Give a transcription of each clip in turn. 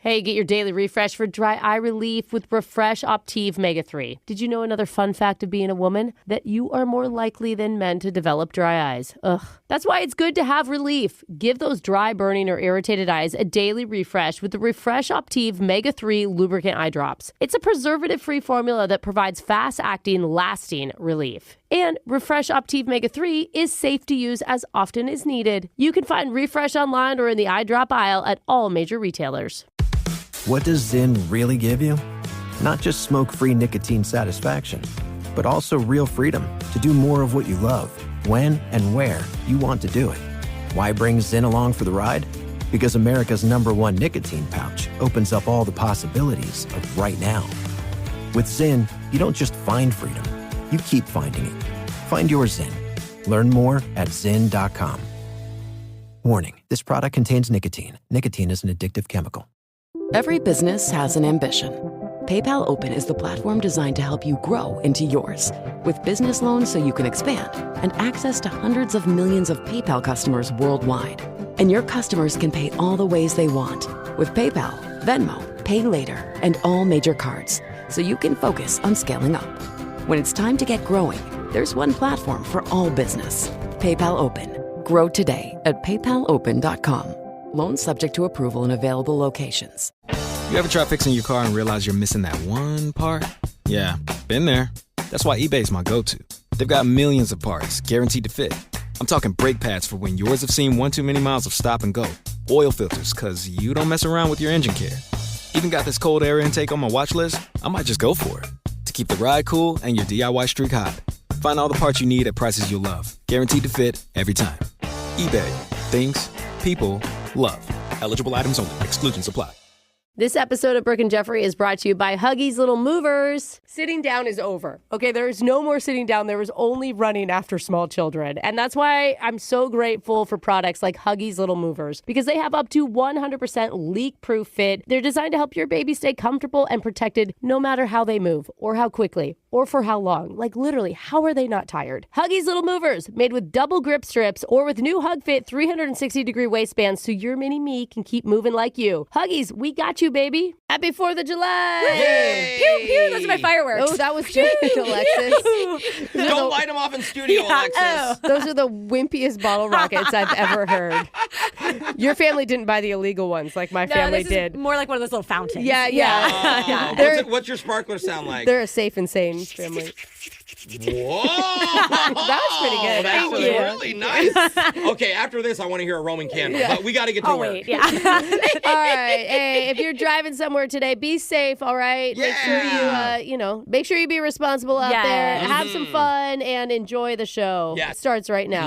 Hey, get your daily refresh for dry eye relief with Refresh Optive Mega 3. Did you know another fun fact of being a woman? That you are more likely than men to develop dry eyes. Ugh. That's why it's good to have relief. Give those dry, burning, or irritated eyes a daily refresh with the Refresh Optive Mega 3 lubricant eye drops. It's a preservative-free formula that provides fast-acting, lasting relief. And Refresh Optive Mega 3 is safe to use as often as needed. You can find Refresh online or in the eye drop aisle at all major retailers. What does Zyn really give you? Not just smoke-free nicotine satisfaction, but also real freedom to do more of what you love, when and where you want to do it. Why bring Zyn along for the ride? Because America's #1 nicotine pouch opens up all the possibilities of right now. With Zyn, you don't just find freedom, you keep finding it. Find your Zyn. Learn more at Zyn.com. Warning, this product contains nicotine. Nicotine is an addictive chemical. Every business has an ambition. PayPal Open is the platform designed to help you grow into yours. With business loans so you can expand and access to hundreds of millions of PayPal customers worldwide. And your customers can pay all the ways they want. With PayPal, Venmo, Pay Later, and all major cards. So you can focus on scaling up. When it's time to get growing, there's one platform for all business. PayPal Open. Grow today at paypalopen.com. Loans subject to approval in available locations. You ever try fixing your car and realize you're missing that one part? Yeah, been there. That's why eBay's my go-to. They've got millions of parts, guaranteed to fit. I'm talking brake pads for when yours have seen one too many miles of stop and go. Oil filters, cause you don't mess around with your engine care. Even got this cold air intake on my watch list. I might just go for it. To keep the ride cool and your DIY streak hot. Find all the parts you need at prices you'll love. Guaranteed to fit every time. eBay. Things. People. Love. Eligible items only. Exclusions apply. This episode of Brooke and Jeffery is brought to you by Huggies Little Movers. Sitting down is over. Okay, there is no more sitting down. There is only running after small children. And that's why I'm so grateful for products like Huggies Little Movers, because they have up to 100% leak-proof fit. They're designed to help your baby stay comfortable and protected no matter how they move or how quickly or for how long. Like literally, how are they not tired? Huggies Little Movers, made with double grip strips or with new Hug Fit 360-degree waistbands so your mini me can keep moving like you. Huggies, we got you, baby. Happy 4th of July. Yay! Pew, pew, those are my fireworks. Oh, that was good, Alexis. Don't light them off in studio, Alexis. Those are the wimpiest bottle rockets I've ever heard. Your family didn't buy the illegal ones like my family this did. Is more like one of those little fountains. Yeah. What's your sparkler sound like? They're a safe and sane family. Whoa! That was pretty good. That was really nice. Okay, after this, I want to hear a Roman candle, but we got to get to work. Wait, yeah. All right. Hey, if you're driving somewhere today, be safe, all right? Yeah. Make sure you, make sure you be responsible out there. Have some fun and enjoy the show. Yeah. It starts right now.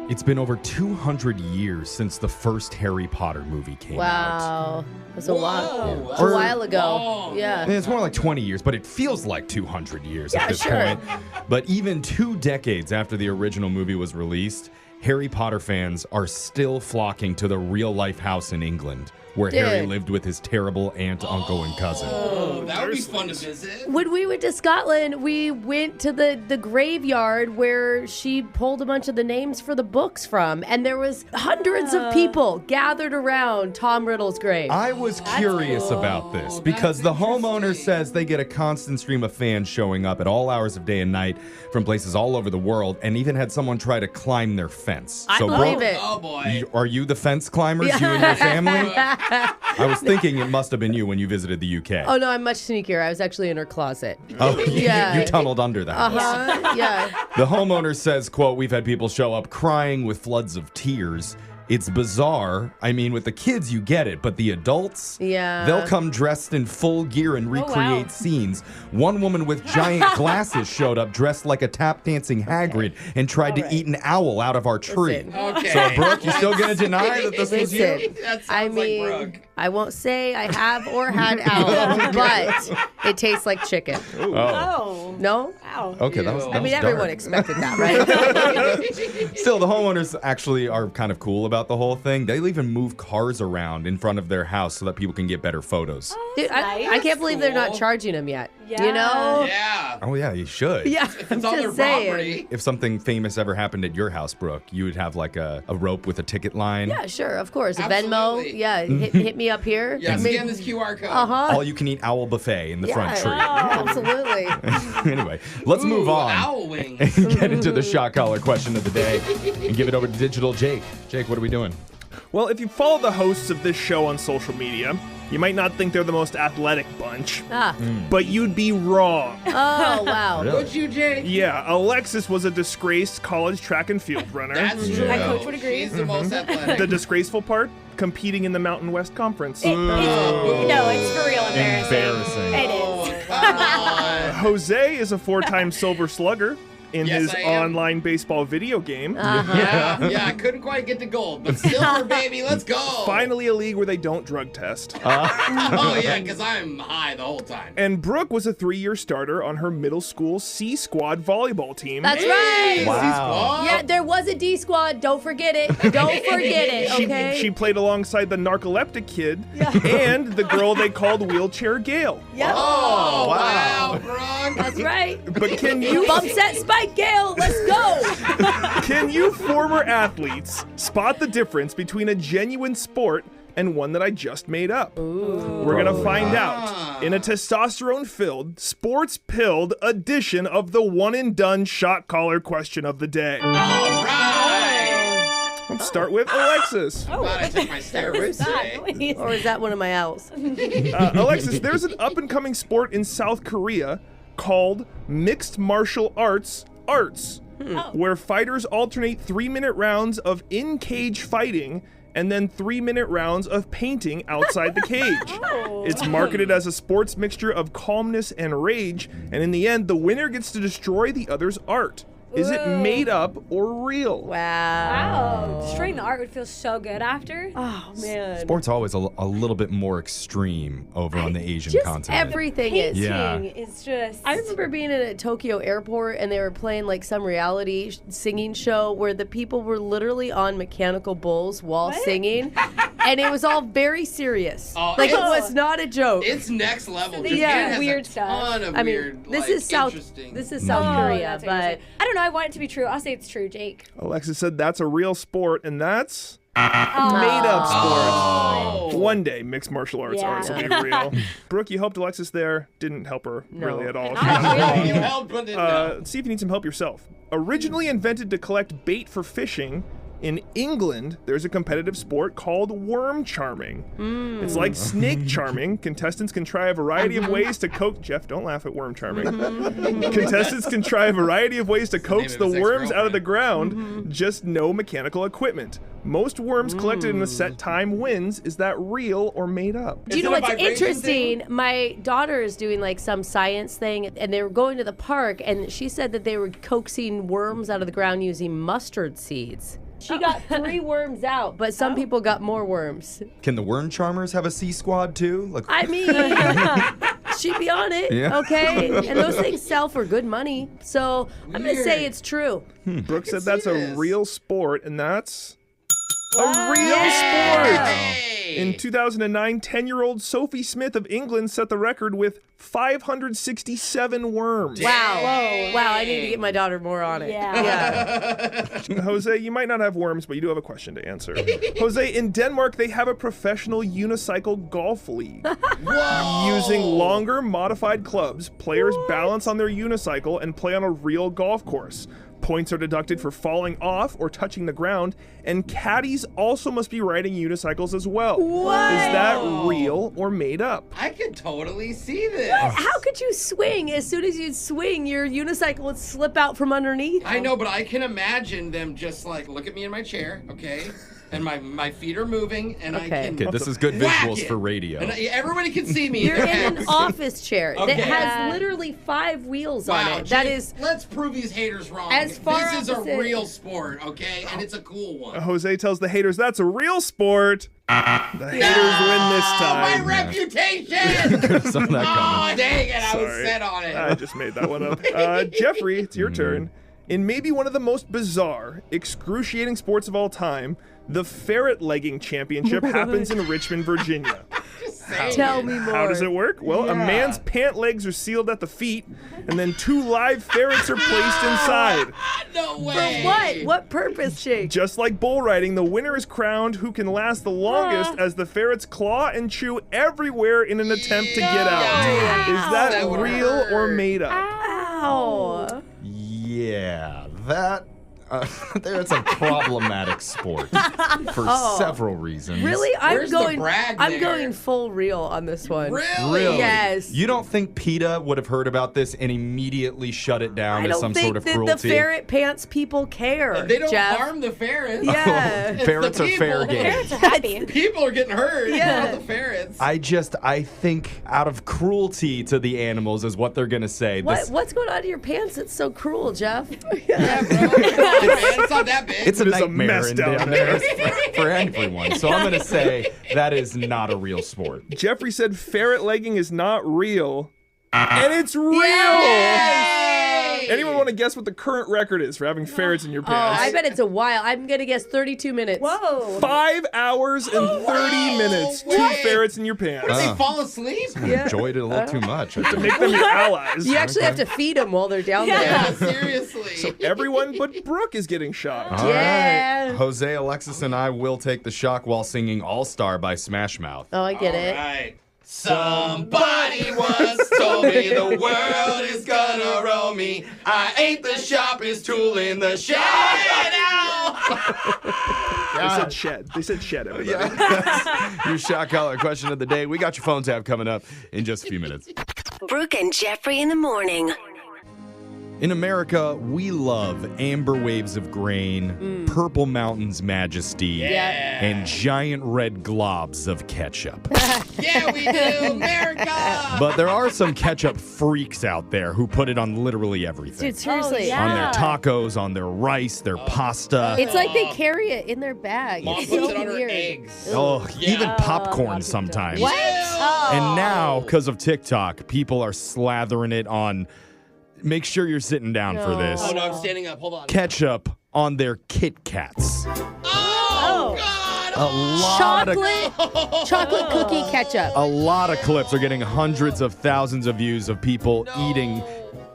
It's been over 200 years since the first Harry Potter movie came out. Wow. That's a while. Whoa. It's a while ago. Yeah. It's more like 20 years, but it feels like 200 years at this point. But even 2 decades after the original movie was released, Harry Potter fans are still flocking to the real-life house in England, where Harry lived with his terrible aunt, uncle, and cousin. Oh, that would be fun to visit. When we went to Scotland, we went to the graveyard where she pulled a bunch of the names for the books from, and there was hundreds of people gathered around Tom Riddle's grave. I was curious about this because the homeowner says they get a constant stream of fans showing up at all hours of day and night from places all over the world, and even had someone try to climb their fence. I believe it. Oh, boy. Are you the fence climbers, you and your family? I was thinking it must have been you when you visited the UK. Oh, no, I'm much sneakier. I was actually in her closet. Oh, Yeah. you tunneled under that. Uh-huh, yeah. The homeowner says, quote, "We've had people show up crying with floods of tears. It's bizarre. I mean, with the kids, you get it, but the adults, they'll come dressed in full gear and recreate scenes. One woman with giant glasses showed up dressed like a tap-dancing Hagrid and tried to eat an owl out of our tree." Okay. So, Brooke, you still going to deny that this was you? That sounds I mean, like Brooke. I won't say I have or had owl, but it tastes like chicken. Oh. No? Wow. Okay, that was I mean, dark. everyone expected that, right? Still, the homeowners actually are kind of cool about the whole thing. They'll even move cars around in front of their house so that people can get better photos. Dude, I can't believe they're not charging them yet. You know? Yeah. Oh, yeah, you should. Yeah, If I'm it's on their just saying. property. If something famous ever happened at your house, Brooke, you would have like a rope with a ticket line. Yeah, sure, of course. A Absolutely. Venmo. Yeah, hit me up here. Yeah, Maybe- scan this QR code. All you can eat owl buffet in the front tree. Absolutely. Anyway, let's move on Owl wings. and get into the shot collar question of the day and give it over to Digital Jake. Jake, what are we doing? Well, if you follow the hosts of this show on social media, you might not think they're the most athletic bunch, but you'd be wrong. Oh, wow. Really? Would you, Jake? Yeah, Alexis was a disgraced college track and field runner. That's true. My coach would agree. She's the most athletic. The disgraceful part? Competing in the Mountain West Conference. No, it's for real embarrassing. It is. Come on. Jose is a 4-time Silver Slugger in Yes, his I am. online baseball video game. Yeah, I couldn't quite get to gold, but silver, baby, let's go. Finally, a league where they don't drug test. Oh, yeah, because I'm high the whole time. And Brooke was a 3-year starter on her middle school C Squad volleyball team. That's right. Wow. Yeah, there was a D squad. Don't forget it. Don't forget it, okay? She played alongside the narcoleptic kid and the girl they called Wheelchair Gail. Oh, wow, Brooke. That's right. But can you Bump set spike, Gail. Let's go. can you former athletes spot the difference between a genuine sport and one that I just made up? We're gonna find out in a testosterone-filled, sports-pilled edition of the one and done shot collar question of the day. All right. Let's start with Alexis. Glad I took my steroids today. Or is that one of my owls? Alexis, there's an up-and-coming sport in South Korea called mixed martial arts, where fighters alternate 3-minute rounds of in-cage fighting and then 3-minute rounds of painting outside the cage. It's marketed as a sports mixture of calmness and rage, and in the end, the winner gets to destroy the other's art. Is it made up or real? Wow. Destroying the art would feel so good after. Oh, man. Sport's always a little bit more extreme over on the Asian Just continent. everything is. Yeah. Is just. I remember being in a Tokyo airport and they were playing like some reality singing show where the people were literally on mechanical bulls while singing. And it was all very serious. Like it was not a joke. It's next level. they Japan do has weird a stuff. ton of I mean, weird, this like, is South interesting. Korea, that's what you're saying. but I don't know. I want it to be true. I'll say it's true, Jake. Alexis said that's a real sport, and that's made up sport. One day, mixed martial arts will be real. Brooke, you helped Alexis there. Didn't help her really at all. You helped, but didn't help. See if you need some help yourself. Originally invented to collect bait for fishing, in England, there's a competitive sport called worm charming. It's like snake charming. Contestants can try a variety of ways to coax... Jeff, don't laugh at worm charming. Contestants can try a variety of ways to coax the worms out of the ground, just no mechanical equipment. Most worms collected in a set time wins. Is that real or made up? do you know what's interesting? My daughter is doing like some science thing, and they were going to the park, and she said that they were coaxing worms out of the ground using mustard seeds. She got 3 worms out, but some people got more worms. Can the worm charmers have a C squad too? Like, I mean, she'd be on it, okay? And those things sell for good money. So I'm going to say it's true. Brooke said that's a real sport, and that's a real sport. In 2009, 10-year-old Sophie Smith of England set the record with 567 worms. Wow. Wow, I need to get my daughter more on it. Yeah. Jose, you might not have worms, but you do have a question to answer. Jose, in Denmark, they have a professional unicycle golf league. Using longer, modified clubs, players balance on their unicycle and play on a real golf course. Points are deducted for falling off or touching the ground, and caddies also must be riding unicycles as well. What? Is that real or made up? I could totally see this. How could you swing? As soon as you'd swing, your unicycle would slip out from underneath. I know, but I can imagine them just like, look at me in my chair, okay? And my feet are moving, and I can okay, this is good whack visuals it. for radio. And everybody can see me. You're in an office chair that Okay. has literally 5 wheels on Wow, it. That Jake, is let's prove these haters wrong. As far this is a opposite. real sport, okay? And it's a cool one. Jose tells the haters that's a real sport. The haters win this My time. reputation! Saw that coming. Oh, dang it, I was Sorry. set on it. I just made that one up. Jeffrey, it's your turn. In maybe one of the most bizarre, excruciating sports of all time, the ferret legging championship happens in Richmond, Virginia. Tell me more. How does it work? Well, a man's pant legs are sealed at the feet, and then 2 live ferrets are placed inside. No way. For what? What purpose, Shake? Just like bull riding, the winner is crowned who can last the longest as the ferrets claw and chew everywhere in an attempt to get out. Is that real or made up? Ow. Yeah, that's a problematic sport for several reasons. Really? Where's the brag I'm there? going full real on this one. Really? Yes. You don't think PETA would have heard about this and immediately shut it down as some sort of I don't cruelty? think that the ferret pants people care. They don't Jeff. harm the ferrets. Yeah. It's Ferrets the are fair people. game. Parents are happy. People are getting hurt, Yeah. not the ferrets. I think out of cruelty to the animals is what they're going to say. What's going on in your pants? It's so cruel, Jeff. Yeah, bro. Come on, man. It's not that big. It's a There's a nightmare mess in down down there for everyone. So I'm going to say that is not a real sport. Jeffrey said ferret legging is not real, and it's real. Yay! Anyone want to guess what the current record is for having ferrets in your pants? I bet it's a while. I'm going to guess 32 minutes. Whoa. 5 hours and 30 minutes. 2 ferrets in your pants. They fall asleep? Enjoyed it a little too much. I think. Make them your allies. You actually have to feed them while they're down Yeah, there. seriously. Everyone but Brooke is getting shot. All Yeah. right. Jose, Alexis, and I will take the shock while singing All Star by Smash Mouth. Oh, I get it. Right. Somebody once told me the world is gonna roll me. I ain't the sharpest tool in the shed now. They said shed, everybody. Your shock collar question of the day. We got your phone tab coming up in just a few minutes. Brooke and Jeffrey in the morning. In America, we love amber waves of grain, purple mountains majesty, and giant red globs of ketchup. Yeah, we do, America. But there are some ketchup freaks out there who put it on literally everything. Dude, seriously. yeah. On their tacos, on their rice, their pasta. It's like they carry it in their bag. Mom It's puts so it on her weird. eggs. Oh, Yeah. even popcorn sometimes. What? And now, because of TikTok, people are slathering it on. Make sure you're sitting down for this. Oh, no, I'm standing up. Hold on. Ketchup on their Kit Kats. Oh, God. A lot of Chocolate cookie ketchup. a lot of clips are getting hundreds of thousands of views of people eating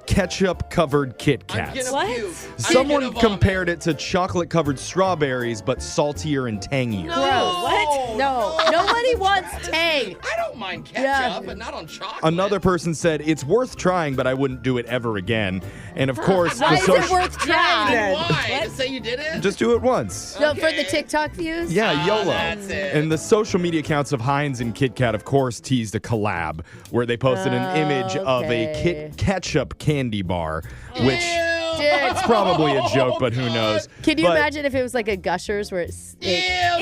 ketchup-covered Kit Kats. What? Puke. Someone compared it to chocolate-covered strawberries, but saltier and tangier. Gross. What? No. Nobody wants tang. I don't mind ketchup, Yeah. but not on chocolate. Another person said, it's worth trying, but I wouldn't do it ever again. And of course, Why is it worth trying then? Why? To say you did it? just do it once. So for the TikTok views? Yeah, YOLO. That's it. And the social media accounts of Heinz and Kit Kat, of course, teased a collab where they posted an image of a okay. ketchup candy bar, which Dude. it's probably a joke, but who knows? Can you But imagine if it was like a Gushers where it's... Ketchup.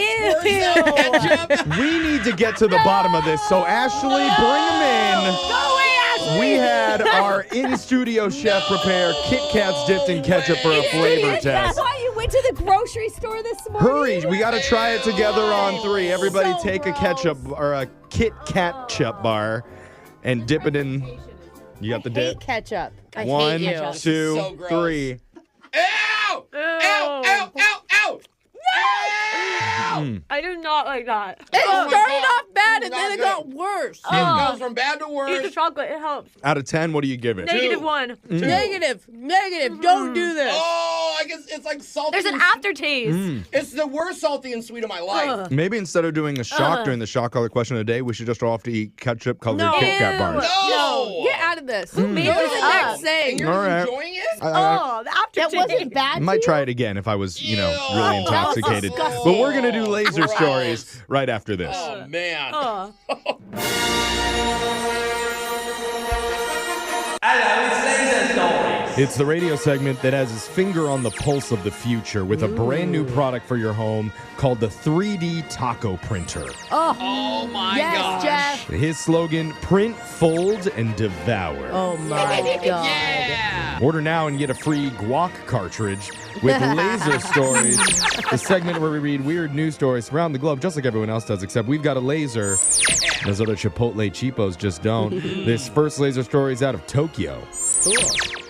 we need to get to the bottom of this. So, Ashley, bring them in. Go away, Ashley. We had our in-studio chef prepare Kit Kats dipped in ketchup for a flavor That's test. why you went to the grocery store this morning. Hurry, we got to try it together on 3. Everybody So take a ketchup or a Kit Kat chip bar and dip it in. You got the hate dip? ketchup. I 1, hate you. 2, So gross. 3. Ow! Ow! Ow! Ow! Ow! Ow! I do not like that. It Oh my started God. off bad and Not then it good. got worse. It goes from bad to Eat the worse. chocolate. It helps. Out of 10, what do you give it? -1. Negative. Don't do this. Oh, I guess it's like salty. There's an and- aftertaste. It's the worst salty and sweet of my life. Maybe instead of doing a shock during the shock color question of the day, we should just all have to eat ketchup-colored No. Kit Kat bars. No! Get out of this. made Go to this the up? next thing. And you're All right. enjoying it? Oh, the aftertaste. That wasn't bad. I might to try you? it again if I was, really Ew. intoxicated. Disgusting. But we're going to do laser Gross. stories right after this. Oh, man. It's the radio segment that has his finger on the pulse of the future with a brand new product for your home called the 3D Taco Printer. Oh, my Yes, gosh. Jeff. His slogan, print, fold, and devour. Oh my God. Yeah. Order now and get a free guac cartridge with laser stories. The segment where we read weird news stories around the globe, just like everyone else does, except we've got a laser. Those other Chipotle cheapos just don't. This first laser story is out of Tokyo. Cool.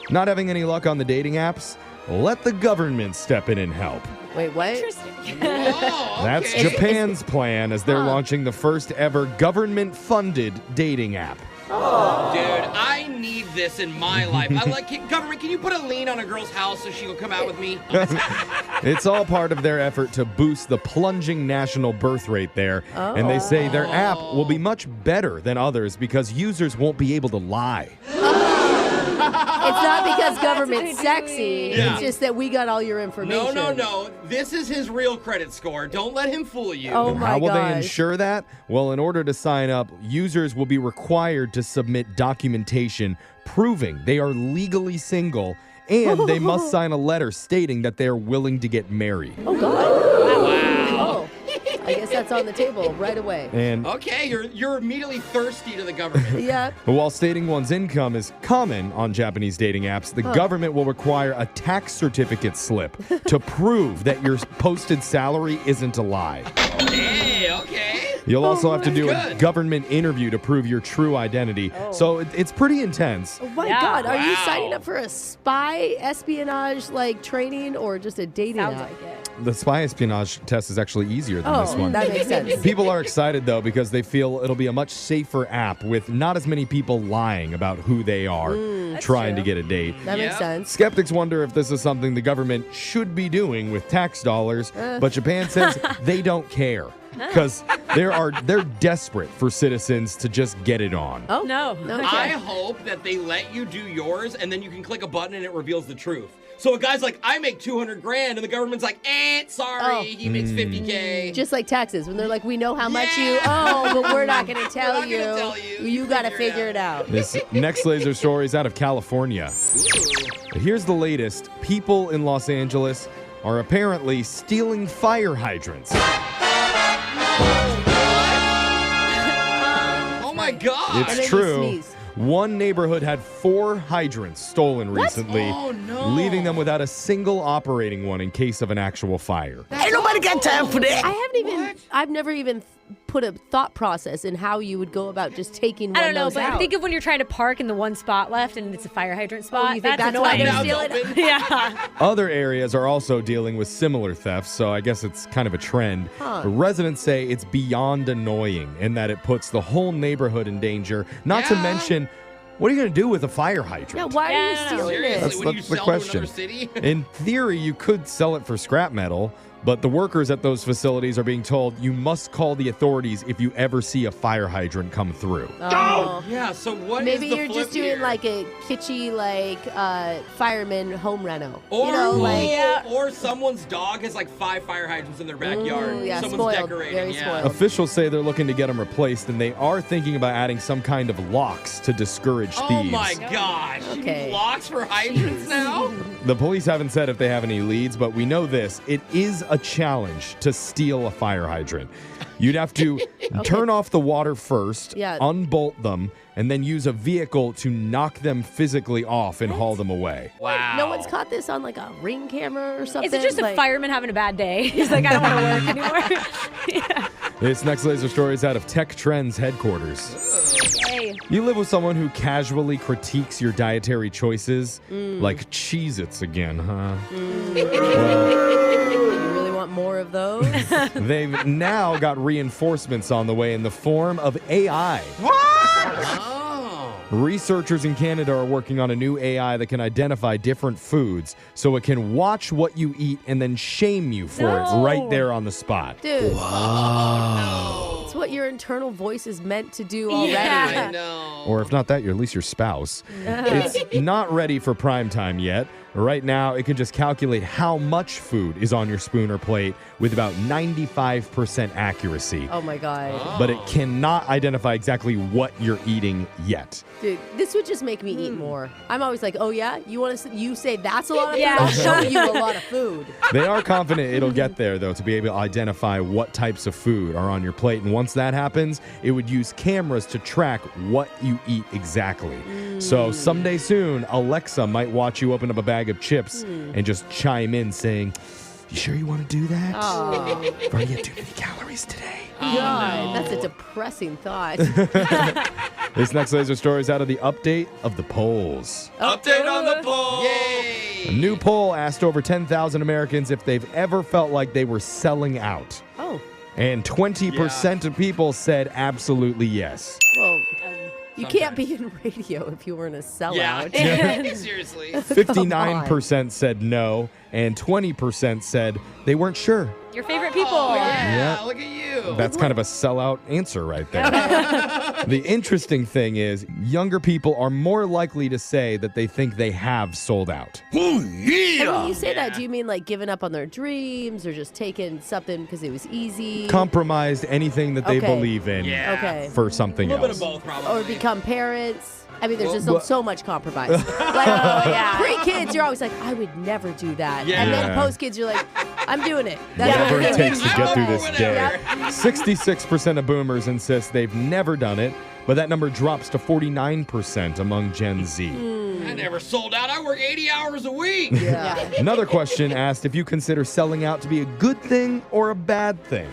Not having any luck on the dating apps? Let the government step in and help. Wait, what? Interesting. Whoa, That's okay. Japan's plan as they're launching the first ever government-funded dating app. Dude, I need this in my life. Government, can you put a lien on a girl's house so she'll come out with me? It's all part of their effort to boost the plunging national birth rate there. And they say their app will be much better than others because users won't be able to lie. It's not because government's sexy. Yeah. It's just that we got all your information. No. This is his real credit score. Don't let him fool you. Oh my How will they gosh. ensure that? Well, in order to sign up, users will be required to submit documentation proving they are legally single, and they must sign a letter stating that they are willing to get married. Oh, God. Wow. I guess that's on the table right away. And Okay, you're immediately thirsty to the government. Yeah. while stating one's income is common on Japanese dating apps, the government will require a tax certificate slip to prove that your posted salary isn't a lie. Hey, okay. You'll also have to do a Good. government interview to prove your true identity. So it's pretty intense. Oh my Yeah. God. Are you Wow. signing up for a spy espionage training or just a dating Sounds app? like it. The spy espionage test is actually easier than this one. That makes sense. People are excited, though, because they feel it'll be a much safer app with not as many people lying about who they are trying to get a date. That makes Yep. sense. Skeptics wonder if this is something the government should be doing with tax dollars, but Japan says they don't care because they're desperate for citizens to just get it on. Oh, No. I hope that they let you do yours and then you can click a button and it reveals the truth. So a guy's like, I make 200 grand, and the government's like, sorry, he makes 50K. Just like taxes, when they're like, we know how much you owe, but we're not going to tell not you. gonna tell you. You got to figure it out. This next laser story is out of California. Here's the latest. People in Los Angeles are apparently stealing fire hydrants. Oh my God. And then It's you true. sneeze. One neighborhood had 4 hydrants stolen recently, Oh, no. leaving them without a single operating one in case of an actual fire. Ain't nobody got time for that. I've never even put a thought process in how you would go about just taking one I don't know, of those but out. think of when you're trying to park in the one spot left and it's a fire hydrant spot. you think that's why annoying. they're Now stealing open. Yeah. Other areas are also dealing with similar thefts, so I guess it's kind of a trend. The residents say it's beyond annoying in that it puts the whole neighborhood in danger, not to Yeah. mention, what are you going to do with a fire hydrant? Yeah, why are you Yeah. stealing Seriously, it? That's- when you that's the sell question. to another city? In theory, you could sell it for scrap metal, but the workers at those facilities are being told you must call the authorities if you ever see a fire hydrant come through. Oh. Yeah, so what Maybe is the you're flip just doing here? like a kitschy, fireman home reno. Or, you know, like or someone's dog has like 5 fire hydrants in their backyard. Ooh, yeah, Someone's spoiled. decorating. Very yeah. spoiled. Officials say they're looking to get them replaced, and they are thinking about adding some kind of locks to discourage Oh thieves. my gosh. You Okay. need locks for hydrants now? The police haven't said if they have any leads, but we know this. It is a challenge to steal a fire hydrant. You'd have to turn off the water first, Yeah. unbolt them, and then use a vehicle to knock them physically off and haul them away. Wow. no one's caught this on like a Ring camera or something. Is it just a like, fireman having a bad day? He's like, I don't want to work anymore. Yeah. This next laser story is out of Tech Trends headquarters. Hey. You live with someone who casually critiques your dietary choices, like Cheez-Its again, huh? You really want more of those? They've now got reinforcements on the way in the form of AI. Oh. Researchers in Canada are working on a new AI that can identify different foods so it can watch what you eat and then shame you for it No. right there on the spot. Dude. It's what your internal voice is meant to do already. Yeah. I know. Or if not that, at least your spouse. It's not ready for prime time yet. Right now, it can just calculate how much food is on your spoon or plate with about 95% accuracy. Oh my God. But it cannot identify exactly what you're eating yet. Dude, this would just make me eat more. I'm always like, oh yeah? You want to? You say that's a lot of Yeah. food? I'll show you a lot of food. They are confident it'll get there, though, to be able to identify what types of food are on your plate. And once that happens, it would use cameras to track what you eat exactly. So someday soon, Alexa might watch you open up a bag of chips and just chime in saying, "You sure you want to do that? Oh, You've already had too many calories today." God. That's a depressing thought. This next laser story is out of the update of the polls. Update on the poll. Yay. A new poll asked over 10,000 Americans if they've ever felt like they were selling out. Oh. And 20% of people said absolutely yes. Well, you can't be in radio if you weren't a sellout. Yeah. Seriously. 59% said no, and 20% said they weren't sure. Your favorite people. Yeah, look at you. That's kind of a sellout answer right there. The interesting thing is, younger people are more likely to say that they think they have sold out. And when you say that, do you mean like giving up on their dreams or just taking something because it was easy? Compromised anything that they believe in for something else. A little bit of both, probably. Or become parents. I mean, there's just so much compromise. Like, pre-kids, you're always like, I would never do that. Yeah. And then post-kids, you're like, I'm doing it. That's Whatever what it takes to get through this Whatever. day. 66% of boomers insist they've never done it, but that number drops to 49% among Gen Z. I never sold out. I work 80 hours a week. Yeah. Another question asked if you consider selling out to be a good thing or a bad thing.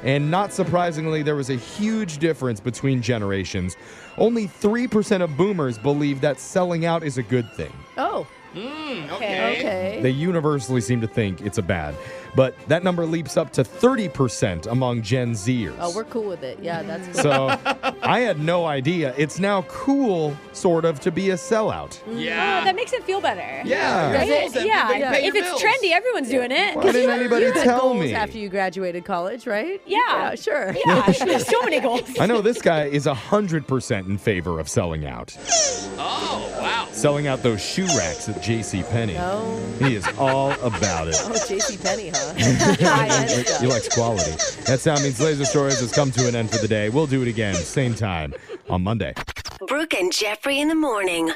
And not surprisingly, there was a huge difference between generations. Only 3% of boomers believe that selling out is a good thing. Oh. Okay. They universally seem to think it's a bad. But that number leaps up to 30% among Gen Zers. Oh, we're cool with it. Yeah, that's good. So I had no idea. It's now cool, sort of, to be a sellout. Yeah. Oh, that makes it feel better. Yeah. Right? Your goals have- Yeah. they pay If your it's bills. trendy, everyone's doing it. Why didn't anybody You had tell goals me? after you graduated college, right? Yeah. Sure. Yeah, there's so many goals. I know this guy is 100% in favor of selling out. Oh, wow. Selling out those shoe racks at JCPenney. No. He is all about it. Oh, JCPenney, huh? High-end stuff. He likes quality. That sound means Laser Stories has come to an end for the day. We'll do it again, same time, on Monday. Brooke and Jeffrey in the morning.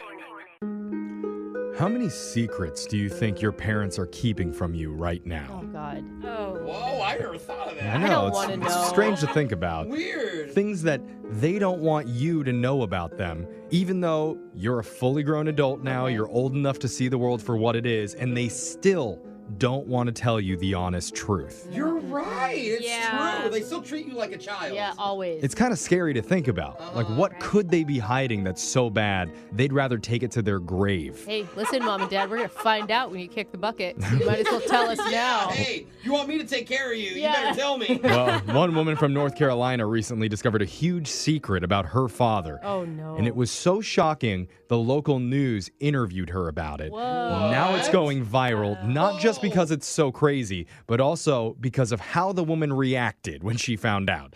How many secrets do you think your parents are keeping from you right Oh, now? God. Oh. Whoa, I never thought of that. I know, don't wanna it's know. strange to think about. Weird. Things that they don't want you to know about them, even though you're a fully grown adult now, you're old enough to see the world for what it is, and they still don't want to tell you the honest truth. You're right. It's Yeah. true. They still treat you like a child. Yeah, always. It's kind of scary to think about. Like, what could they be hiding that's so bad they'd rather take it to their grave? Hey, listen, Mom and Dad, we're going to find out when you kick the bucket. You might as well tell us now. Hey, you want me to take care of you? Yeah. You better tell me. Well, one woman from North Carolina recently discovered a huge secret about her father. Oh, no. And it was so shocking, the local news interviewed her about it. Whoa. Now it's going viral, not just because it's so crazy, but also because of how the woman reacted when she found out.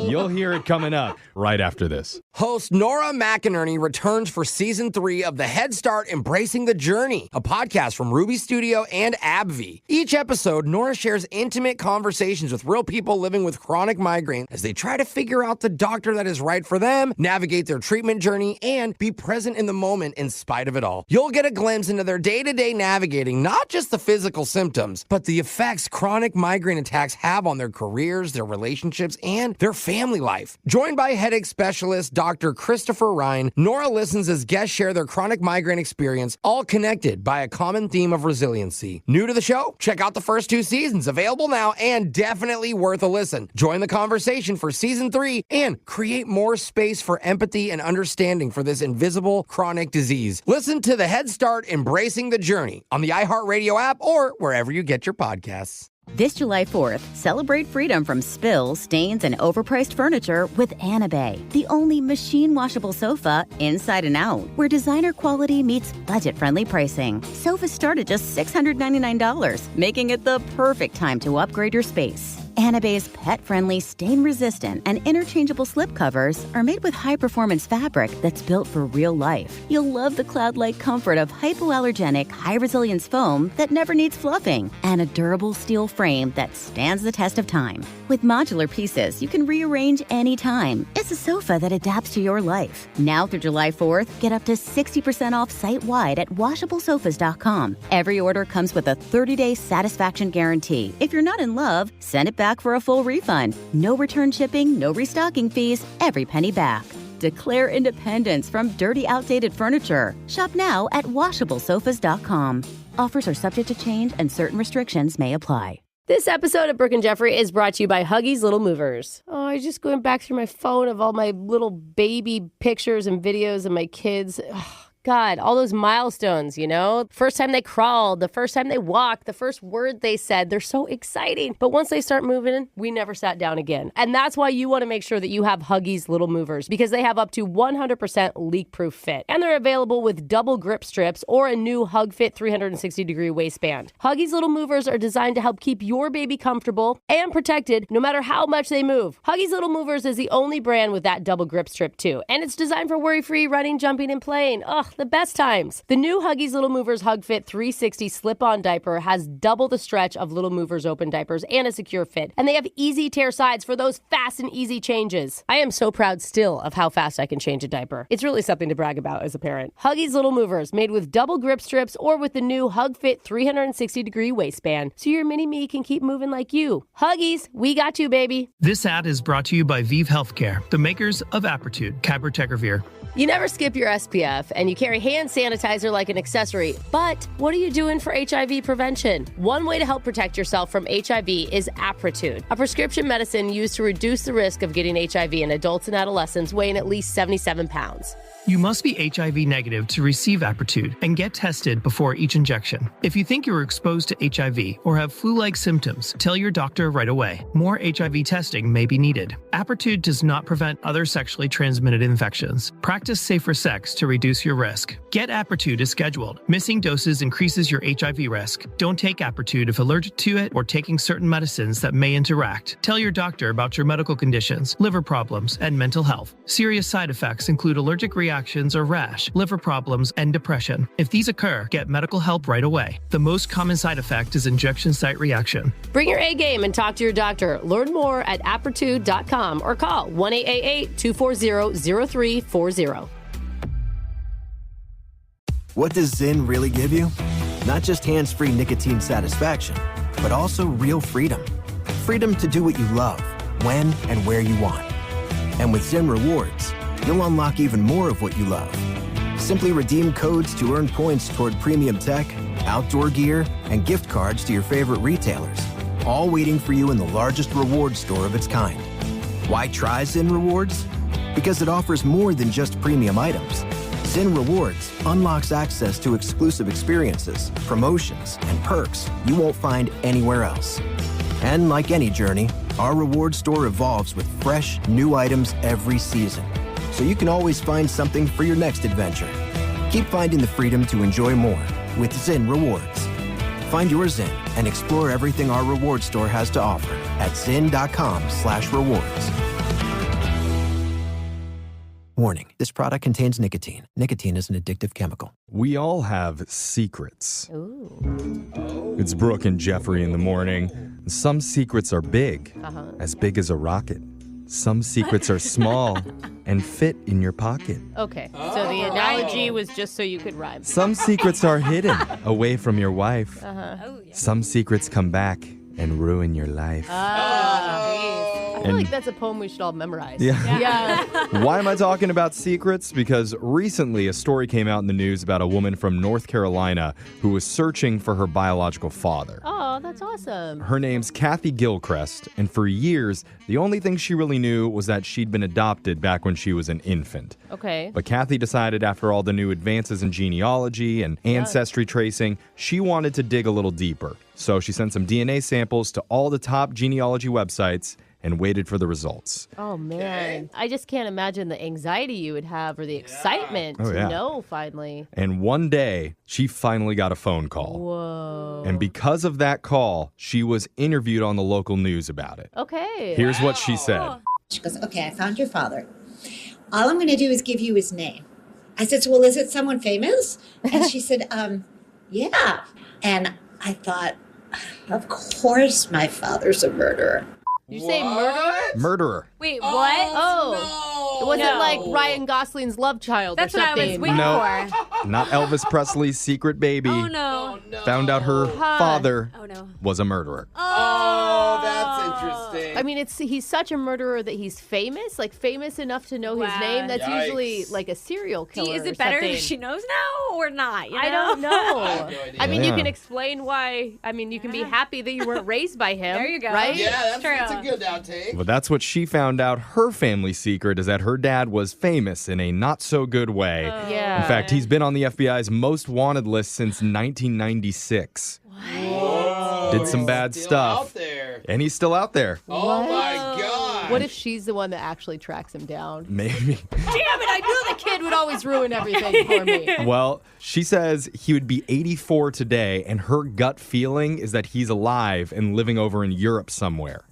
You'll hear it coming up right after this. Host Nora McInerney returns for season 3 of the Head Start Embracing the Journey, a podcast from Ruby Studio and AbbVie. Each episode, Nora shares intimate conversations with real people living with chronic migraine as they try to figure out the doctor that is right for them, navigate their treatment journey, and be present in the moment in spite of it all. You'll get a glimpse into their day-to-day navigating not just the physical symptoms, but the effects chronic migraine attacks have on their careers, their relationships, and their family life. Joined by headache specialist Dr. Christopher Ryan, Nora listens as guests share their chronic migraine experience, all connected by a common theme of resiliency. New to the show? Check out the first 2 seasons, available now and definitely worth a listen. Join the conversation for season 3 and create more space for empathy and understanding for this invisible chronic disease. Listen to the Head Start Embracing the Journey on the iHeartRadio app or wherever you get your podcasts. This July 4th, celebrate freedom from spills, stains, and overpriced furniture with Anabay, the only machine-washable sofa inside and out, where designer quality meets budget-friendly pricing. Sofas start at just $699, making it the perfect time to upgrade your space. Anabay's pet-friendly, stain-resistant, and interchangeable slipcovers are made with high-performance fabric that's built for real life. You'll love the cloud-like comfort of hypoallergenic, high-resilience foam that never needs fluffing, and a durable steel frame that stands the test of time. With modular pieces, you can rearrange anytime. It's a sofa that adapts to your life. Now through July 4th, get up to 60% off site-wide at washablesofas.com. Every order comes with a 30-day satisfaction guarantee. If you're not in love, send it back for a full refund. No return shipping, no restocking fees, every penny back. Declare independence from dirty, outdated furniture. Shop now at washablesofas.com. Offers are subject to change and certain restrictions may apply. This episode of Brooke and Jeffrey is brought to you by Huggies Little Movers. Oh, I just going back through my phone of all my little baby pictures and videos of my kids. Oh, God, all those milestones, you know? First time they crawled, the first time they walked, the first word they said. They're so exciting. But once they start moving, we never sat down again. And that's why you want to make sure that you have Huggies Little Movers, because they have up to 100% leak-proof fit. And they're available with double grip strips or a new Hug Fit 360-degree waistband. Huggies Little Movers are designed to help keep your baby comfortable and protected no matter how much they move. Huggies Little Movers is the only brand with that double grip strip too. And it's designed for worry-free running, jumping, and playing. Ugh, the best times. The new Huggies Little Movers Hug Fit 360 slip-on diaper has double the stretch of Little Movers open diapers and a secure fit. And they have easy tear sides for those fast and easy changes. I am so proud still of how fast I can change a diaper. It's really something to brag about as a parent. Huggies Little Movers, made with double grip strips or with the new Hug Fit 360-degree waistband, so your mini-me can keep moving like you. Huggies, we got you, baby. This ad is brought to you by Vive Healthcare, the makers of Apertude, Cabotegravir. You never skip your SPF, and you carry hand sanitizer like an accessory. But what are you doing for HIV prevention? One way to help protect yourself from HIV is Apertude, a prescription medicine used to reduce the risk of getting HIV in adults and adolescents weighing at least 77 pounds. You must be HIV negative to receive Apertude and get tested before each injection. If you think you were exposed to HIV or have flu-like symptoms, tell your doctor right away. More HIV testing may be needed. Apertude does not prevent other sexually transmitted infections. Practice safer sex to reduce your risk. Get Apertude as scheduled. Missing doses increases your HIV risk. Don't take Apertude if allergic to it or taking certain medicines that may interact. Tell your doctor about your medical conditions, liver problems, and mental health. Serious side effects include allergic reactions or rash, liver problems, and depression. If these occur, get medical help right away. The most common side effect is injection site reaction. Bring your A game and talk to your doctor. Learn more at apertude.com or call 1-888-240-0340. What does Zyn really give you? Not just hands-free nicotine satisfaction, but also real freedom. Freedom to do what you love, when and where you want. And with Zyn Rewards, you'll unlock even more of what you love. Simply redeem codes to earn points toward premium tech, outdoor gear, and gift cards to your favorite retailers, all waiting for you in the largest reward store of its kind. Why try Zyn Rewards? Because it offers more than just premium items. Zyn Rewards unlocks access to exclusive experiences, promotions, and perks you won't find anywhere else. And like any journey, our reward store evolves with fresh, new items every season, so you can always find something for your next adventure. Keep finding the freedom to enjoy more with Zyn Rewards. Find your Zyn and explore everything our reward store has to offer at zyn.com/rewards. Warning, this product contains nicotine. Nicotine is an addictive chemical. We all have secrets. Ooh. It's Brooke and Jeffery in the morning. Some secrets are big, as big as a rocket. Some secrets are small and fit in your pocket. Okay, so the analogy was just so you could rhyme. Some secrets are hidden away from your wife. Some secrets come back and ruin your life. I feel like that's a poem we should all memorize. Yeah. Why am I talking about secrets? Because recently a story came out in the news about a woman from North Carolina who was searching for her biological father. Oh, that's awesome. Her name's Kathy Gilchrist, and for years, the only thing she really knew was that she'd been adopted back when she was an infant. Okay. But Kathy decided after all the new advances in genealogy and ancestry tracing, she wanted to dig a little deeper. So she sent some DNA samples to all the top genealogy websites and waited for the results. Oh, man. I just can't imagine the anxiety you would have or the excitement to know finally. And one day, she finally got a phone call. Whoa. And because of that call, she was interviewed on the local news about it. Okay. Here's what she said. She goes, okay, I found your father. All I'm going to do is give you his name. I said, well, is it someone famous? And she said, yeah. And I thought, of course my father's a murderer. Did you say murderer? Murderer. Wait, what? Oh. It wasn't like Ryan Gosling's love child That's or something. what I was waiting for. Not Elvis Presley's secret baby. Oh, no. Found out her father was a murderer. Oh, that's interesting. I mean, he's such a murderer that he's famous, like famous enough to know his name. That's usually like a serial killer. Is it better if she knows now or not? You know? I don't know. I have no idea. I mean, you can explain why. I mean, you can be happy that you weren't raised by him. There you go. Right? Yeah, that's a good outtake. But that's what she found out. Her family secret is that her dad was famous in a not so good way. Yeah. In fact, he's been on on the FBI's most wanted list since 1996. Whoa. Did some bad Still stuff. Out there. And he's still out there. Oh my God. What if she's the one that actually tracks him down? Maybe. Damn it, I knew the kid would always ruin everything for me. Well, she says he would be 84 today, and her gut feeling is that he's alive and living over in Europe somewhere.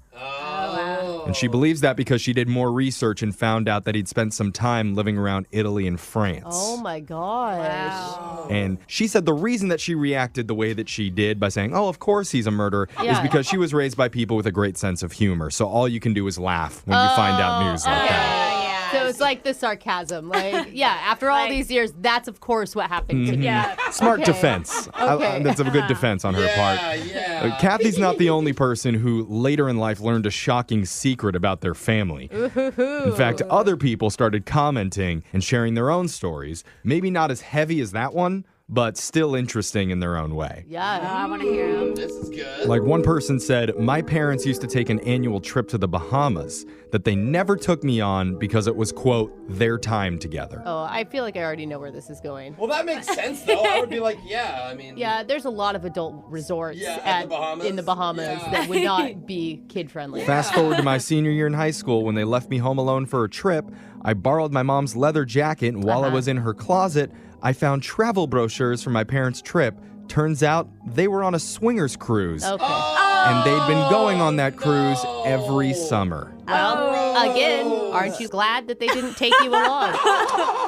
And she believes that because she did more research and found out that he'd spent some time living around Italy and France. Oh my gosh. Wow. And she said the reason that she reacted the way that she did by saying, oh, of course he's a murderer, is because she was raised by people with a great sense of humor. So all you can do is laugh when you find out news like that. So it's like the sarcasm. Like, yeah, after all these years, that's of course what happened to me. Yeah. Smart defense. Okay. That's a good defense on her part. Yeah. Kathy's not the only person who later in life learned a shocking secret about their family. In fact, other people started commenting and sharing their own stories. Maybe not as heavy as that one, but still interesting in their own way. Yeah. I want to hear him. This is good. Like one person said, my parents used to take an annual trip to the Bahamas that they never took me on because it was, quote, their time together. Oh, I feel like I already know where this is going. Well, that makes sense, though. I would be like, yeah, I mean. Yeah, there's a lot of adult resorts in the Bahamas Yeah. that would not be kid-friendly. Fast forward to my senior year in high school when they left me home alone for a trip. I borrowed my mom's leather jacket, and while I was in her closet, I found travel brochures for my parents' trip. Turns out they were on a swingers cruise. Okay. And they'd been going on that cruise every summer. Well, again, aren't you glad that they didn't take you along?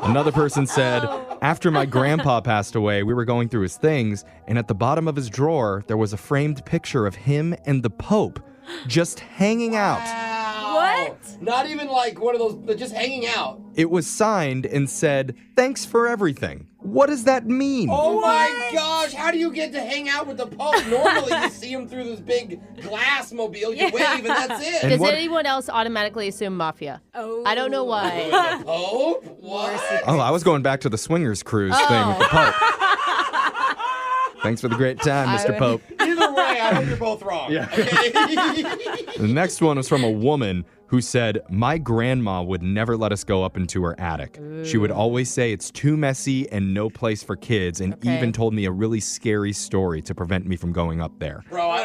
Another person said, after my grandpa passed away, we were going through his things, and at the bottom of his drawer, there was a framed picture of him and the Pope just hanging out. What? Not even like one of those, but just hanging out. It was signed and said, thanks for everything. What does that mean? Oh my gosh, how do you get to hang out with the Pope? Normally you see him through this big glass mobile, you wave and that's it. Does anyone else automatically assume mafia? Oh. I don't know why. The Pope? What? Oh, I was going back to the swingers cruise thing with the Pope. Thanks for the great time, Mr. Pope. Either way, I hope you're both wrong. Yeah. Okay? The next one was from a woman who said, my grandma would never let us go up into her attic. She would always say it's too messy and no place for kids, and even told me a really scary story to prevent me from going up there. Bro, I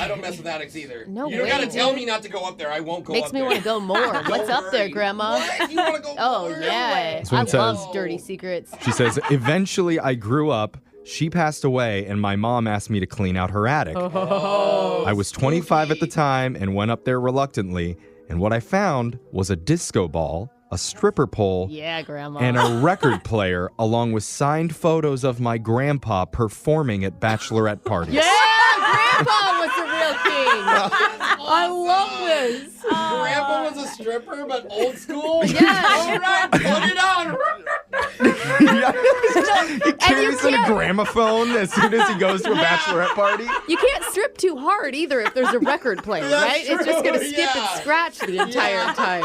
don't mess with attics either. No you don't way, gotta tell dude. me not to go up there. I won't go Makes up me there. want to go more. What's up there, Grandma? What? You want to go Oh, more? yeah. This one I says- love dirty secrets. She says, eventually I grew up, she passed away, and my mom asked me to clean out her attic. I was 25 at the time and went up there reluctantly, and what I found was a disco ball, a stripper pole, Yeah, Grandma. and a record player, along with signed photos of my grandpa performing at bachelorette parties. Yeah, Grandpa was the real king. I love this. Grandpa was a stripper, but old school? Yeah. All right, put it on. He carries in a gramophone as soon as he goes to a bachelorette party. You can't strip too hard either if there's a record player, right? It's just going to skip and scratch the entire time.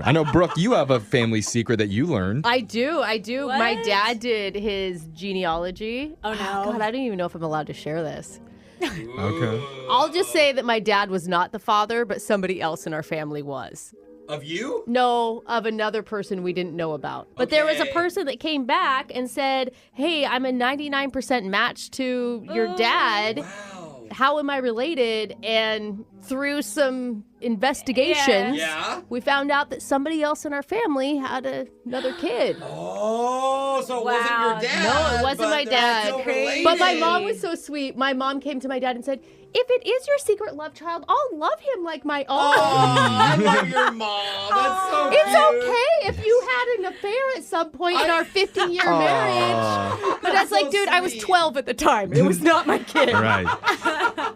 I know, Brooke, you have a family secret that you learned. I do. What? My dad did his genealogy. Oh, no. God, I don't even know if I'm allowed to share this. Okay. I'll just say that my dad was not the father, but somebody else in our family was. Of you? No, of another person we didn't know about. But there was a Okay. person that came back and said, hey, I'm a 99% match to your dad. Wow. How am I related? And through some investigations, Yeah. we found out that somebody else in our family had another kid. Oh, so it wasn't Wow. your dad. No, it wasn't but my they're dad. still related. But my mom was so sweet. My mom came to my dad and said, if it is your secret love child, I'll love him like my own. Oh, I love your mom. That's so It's cute. okay if you had an affair at some point in our 15-year marriage. But that's like, so dude, I was sweet. 12 at the time. It was not my kid. Right.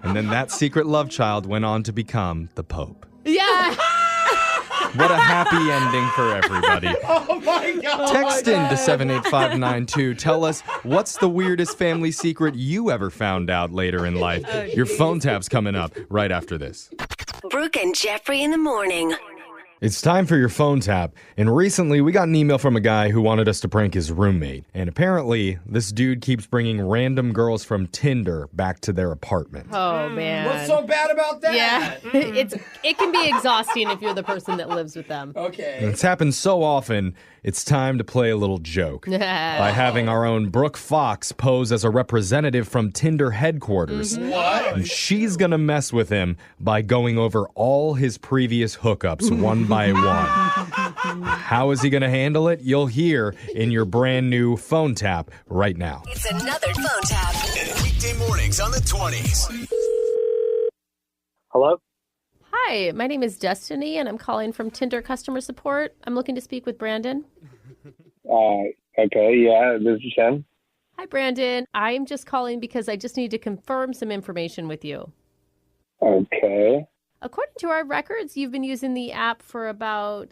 And then that secret love child went on to become the Pope. Yeah. What a happy ending for everybody. Oh my God. Text in to 78592. Tell us, what's the weirdest family secret you ever found out later in life? Your phone tap's coming up right after this. Brooke and Jeffrey in the morning. It's time for your phone tap. And recently, we got an email from a guy who wanted us to prank his roommate. And apparently, this dude keeps bringing random girls from Tinder back to their apartment. Oh, man. What's so bad about that? Yeah. It can be exhausting if you're the person that lives with them. Okay. And it's happened so often, it's time to play a little joke. By having our own Brooke Fox pose as a representative from Tinder headquarters. What? And she's gonna mess with him by going over all his previous hookups one by one. How is he gonna handle it? You'll hear in your brand new phone tap right now. It's another phone tap. Weekday mornings on the 20s. Hello? Hi, my name is Destiny, and I'm calling from Tinder customer support. I'm looking to speak with Brandon. Okay, yeah, this is Ken. Hi, Brandon. I'm just calling because I just need to confirm some information with you. Okay. According to our records, you've been using the app for about,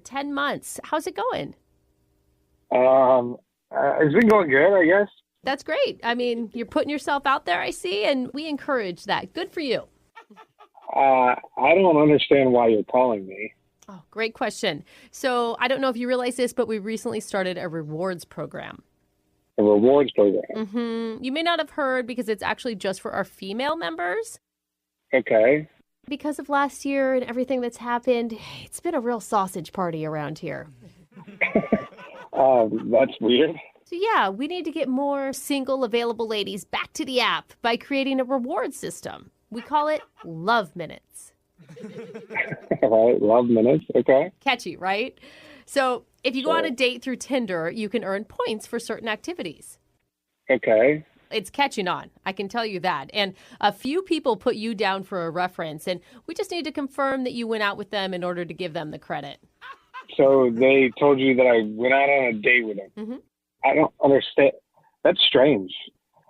10 months. How's it going? It's been going good, I guess. That's great. I mean, you're putting yourself out there, I see, and we encourage that. Good for you. I don't understand why you're calling me. Oh, great question. So I don't know if you realize this, but we recently started a rewards program. A rewards program? Mm-hmm. You may not have heard because it's actually just for our female members. Okay. Because of last year and everything that's happened, it's been a real sausage party around here. That's weird. So yeah, we need to get more single available ladies back to the app by creating a reward system. We call it Love Minutes. All right, Love Minutes, okay. Catchy, right? So if you go on a date through Tinder, you can earn points for certain activities. Okay. It's catching on, I can tell you that. And a few people put you down for a reference, and we just need to confirm that you went out with them in order to give them the credit. So they told you that I went out on a date with them. Mm-hmm. I don't understand. That's strange.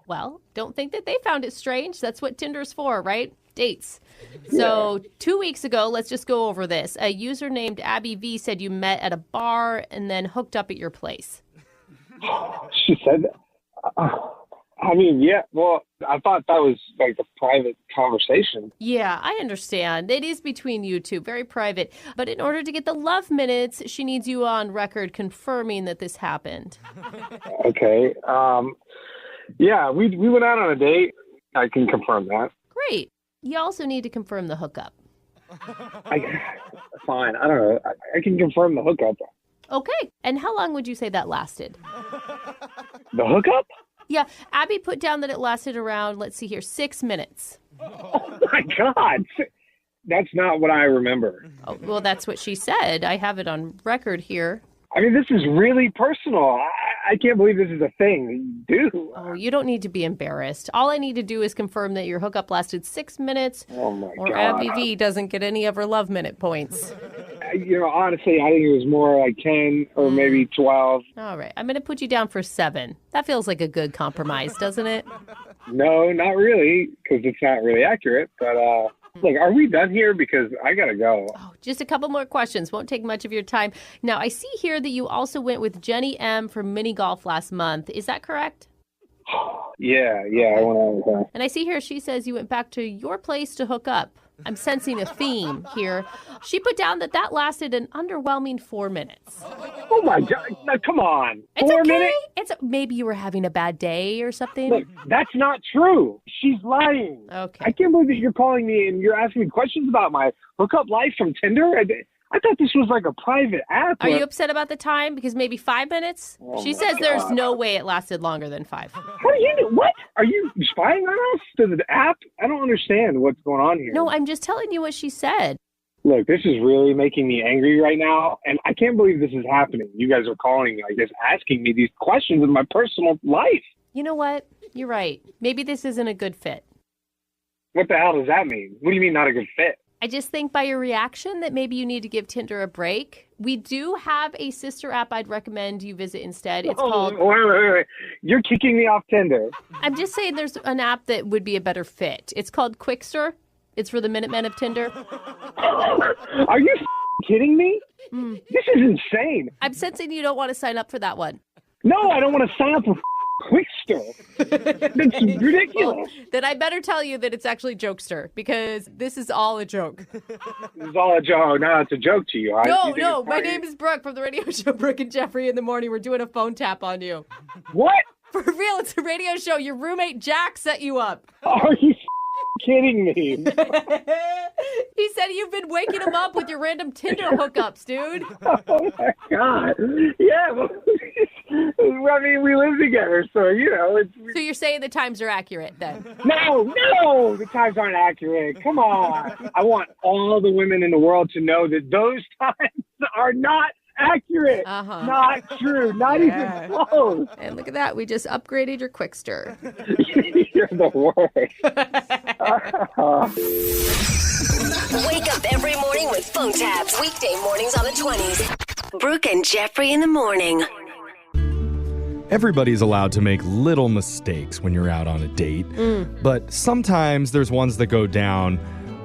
Well, don't think that they found it strange. That's what Tinder's for, right? Dates. So 2 weeks ago, let's just go over this. A user named Abby V said you met at a bar and then hooked up at your place. She said that? I mean, yeah, well, I thought that was like a private conversation. Yeah, I understand. It is between you two, very private. But in order to get the Love Minutes, she needs you on record confirming that this happened. Okay. Yeah, we went out on a date. I can confirm that. Great. You also need to confirm the hookup. Fine. I don't know. I can confirm the hookup. Okay. And how long would you say that lasted? The hookup? Yeah. Abby put down that it lasted around, 6 minutes. Oh, my God. That's not what I remember. Oh, well, that's what she said. I have it on record here. I mean, this is really personal. I can't believe this is a thing you do. Oh, you don't need to be embarrassed. All I need to do is confirm that your hookup lasted 6 minutes. Oh, my or God. Abby V doesn't get any of her Love Minute points. Honestly, I think it was more like 10 or maybe 12. All right. I'm going to put you down for 7. That feels like a good compromise, doesn't it? No, not really, because it's not really accurate. But, look, are we done here? Because I got to go. Oh, just a couple more questions. Won't take much of your time. Now, I see here that you also went with Jenny M for mini golf last month. Is that correct? Yeah, I went out with her. And I see here she says you went back to your place to hook up. I'm sensing a theme here. She put down that lasted an underwhelming 4 minutes. Oh, my God. Now, come on. It's 4 okay. minutes? Maybe you were having a bad day or something. Look, that's not true. She's lying. Okay. I can't believe that you're calling me and you're asking me questions about my hookup life from Tinder. I thought this was like a private app. Are you upset about the time? Because maybe 5 minutes? She says there's no way it lasted longer than 5. How do you know? What? Are you spying on us to the app? I don't understand what's going on here. No, I'm just telling you what she said. Look, this is really making me angry right now, and I can't believe this is happening. You guys are calling me, asking me these questions in my personal life. You know what? You're right. Maybe this isn't a good fit. What the hell does that mean? What do you mean not a good fit? I just think by your reaction that maybe you need to give Tinder a break. We do have a sister app I'd recommend you visit instead. It's called... Wait. You're kicking me off Tinder. I'm just saying there's an app that would be a better fit. It's called Quickster. It's for the Minutemen of Tinder. Are you kidding me? This is insane. I'm sensing you don't want to sign up for that one. No, I don't want to sign up for Quickster. That's ridiculous. Well, then I better tell you that it's actually Jokester because this is all a joke. This is all a joke. No, it's a joke to you. No, my name is Brooke from the radio show Brooke and Jeffery in the Morning. We're doing a phone tap on you. What? For real, it's a radio show. Your roommate Jack set you up. Are you kidding me? He said you've been waking him up with your random Tinder hookups, dude. Oh my God. Yeah. Well, I mean, we live together, so, you know. So you're saying the times are accurate then? No, the times aren't accurate. Come on. I want all the women in the world to know that those times are not accurate. Not true. Not even close. And look at that. We just upgraded your Quickster. You're the worst. Wake up every morning with phone taps. Weekday mornings on the 20s. Brooke and Jeffrey in the Morning. Everybody's allowed to make little mistakes when you're out on a date, but sometimes there's ones that go down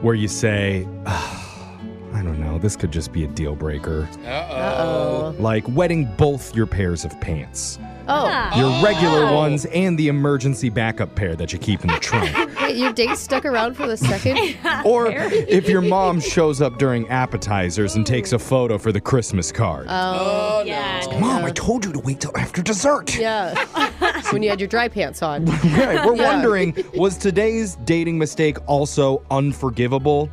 where you say, I don't know, this could just be a deal breaker. Uh-oh. Like wetting both your pairs of pants. Oh. Your regular ones and the emergency backup pair that you keep in the trunk. Wait, your date stuck around for the second? Or if your mom shows up during appetizers and takes a photo for the Christmas card. Oh, yeah. Mom, I told you to wait till after dessert. Yeah. When you had your dry pants on. Right, we're wondering, was today's dating mistake also unforgivable?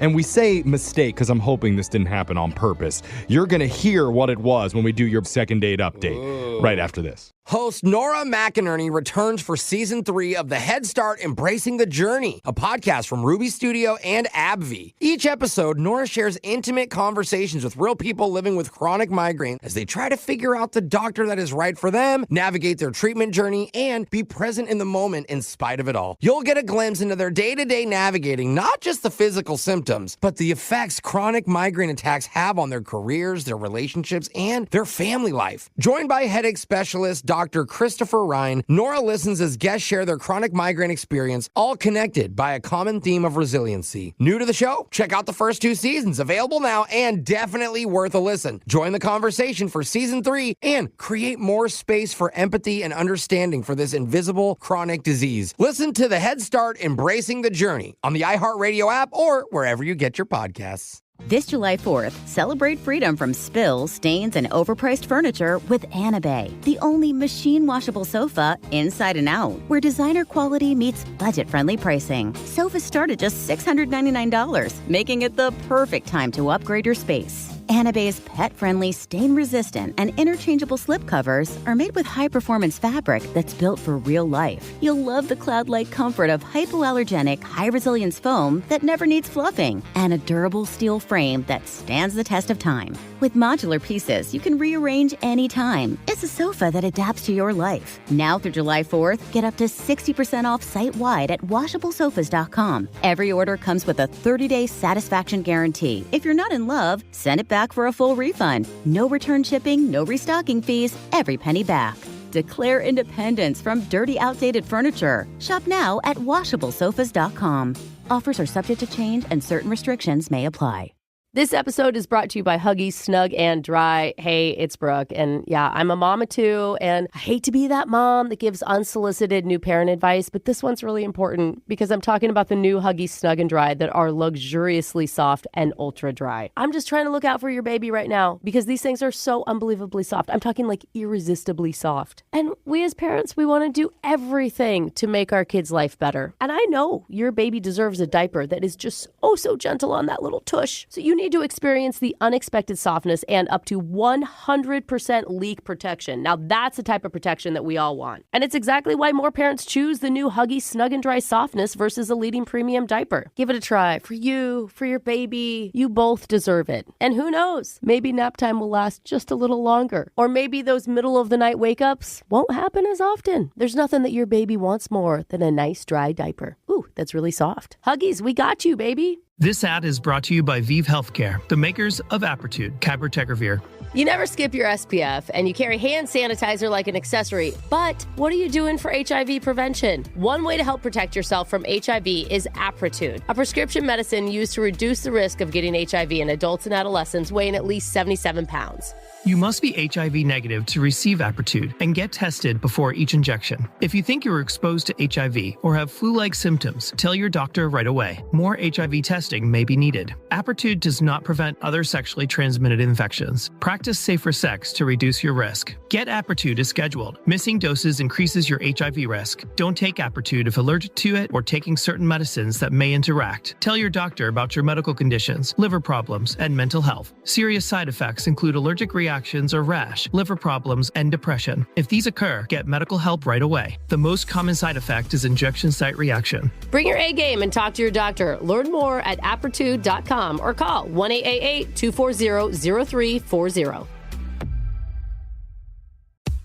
And we say mistake because I'm hoping this didn't happen on purpose. You're going to hear what it was when we do your second date update right after this. Host Nora McInerney returns for season 3 of the Head Start Embracing the Journey, a podcast from Ruby Studio and AbbVie. Each episode, Nora shares intimate conversations with real people living with chronic migraine as they try to figure out the doctor that is right for them, navigate their treatment journey, and be present in the moment in spite of it all. You'll get a glimpse into their day-to-day navigating not just the physical symptoms, but the effects chronic migraine attacks have on their careers, their relationships, and their family life. Joined by headache specialist Dr. Christopher Ryan, Nora listens as guests share their chronic migraine experience, all connected by a common theme of resiliency. New to the show? Check out the first 2 seasons, available now and definitely worth a listen. Join the conversation for season 3 and create more space for empathy and understanding for this invisible chronic disease. Listen to the Head Start Embracing the Journey on the iHeartRadio app or wherever you get your podcasts. This July 4th, celebrate freedom from spills, stains, and overpriced furniture with Anabay, the only machine-washable sofa inside and out, where designer quality meets budget-friendly pricing. Sofas start at just $699, making it the perfect time to upgrade your space. Anabay's pet-friendly, stain-resistant, and interchangeable slipcovers are made with high-performance fabric that's built for real life. You'll love the cloud-like comfort of hypoallergenic, high-resilience foam that never needs fluffing, and a durable steel frame that stands the test of time. With modular pieces, you can rearrange anytime. It's a sofa that adapts to your life. Now through July 4th, get up to 60% off site-wide at washablesofas.com. Every order comes with a 30-day satisfaction guarantee. If you're not in love, send it back for a full refund. No return shipping, no restocking fees, every penny back. Declare independence from dirty, outdated furniture. Shop now at washablesofas.com. Offers are subject to change and certain restrictions may apply. This episode is brought to you by Huggies Snug and Dry. Hey, it's Brooke. And yeah, I'm a mama too. And I hate to be that mom that gives unsolicited new parent advice, but this one's really important because I'm talking about the new Huggies Snug and Dry that are luxuriously soft and ultra dry. I'm just trying to look out for your baby right now because these things are so unbelievably soft. I'm talking like irresistibly soft. And we as parents, we want to do everything to make our kids' life better. And I know your baby deserves a diaper that is just oh so gentle on that little tush. So you need to experience the unexpected softness and up to 100% leak protection. Now that's the type of protection that we all want. And it's exactly why more parents choose the new Huggies Snug and Dry softness versus a leading premium diaper. Give it a try for you, for your baby. You both deserve it. And who knows, maybe nap time will last just a little longer. Or maybe those middle of the night wake ups won't happen as often. There's nothing that your baby wants more than a nice dry diaper. Ooh, that's really soft. Huggies, we got you, baby. This ad is brought to you by Vive Healthcare, the makers of Apertude, Cabotegravir. You never skip your SPF, and you carry hand sanitizer like an accessory. But what are you doing for HIV prevention? One way to help protect yourself from HIV is Apertude, a prescription medicine used to reduce the risk of getting HIV in adults and adolescents weighing at least 77 pounds. You must be HIV negative to receive Apertude and get tested before each injection. If you think you were exposed to HIV or have flu-like symptoms, tell your doctor right away. More HIV testing may be needed. Apertude does not prevent other sexually transmitted infections. Practice safer sex to reduce your risk. Get Apertude as scheduled. Missing doses increases your HIV risk. Don't take Apertude if allergic to it or taking certain medicines that may interact. Tell your doctor about your medical conditions, liver problems, and mental health. Serious side effects include allergic reactions or rash, liver problems, and depression. If these occur, get medical help right away. The most common side effect is injection site reaction. Bring your A game and talk to your doctor. Learn more at apertude.com or call 1-888-240-0340.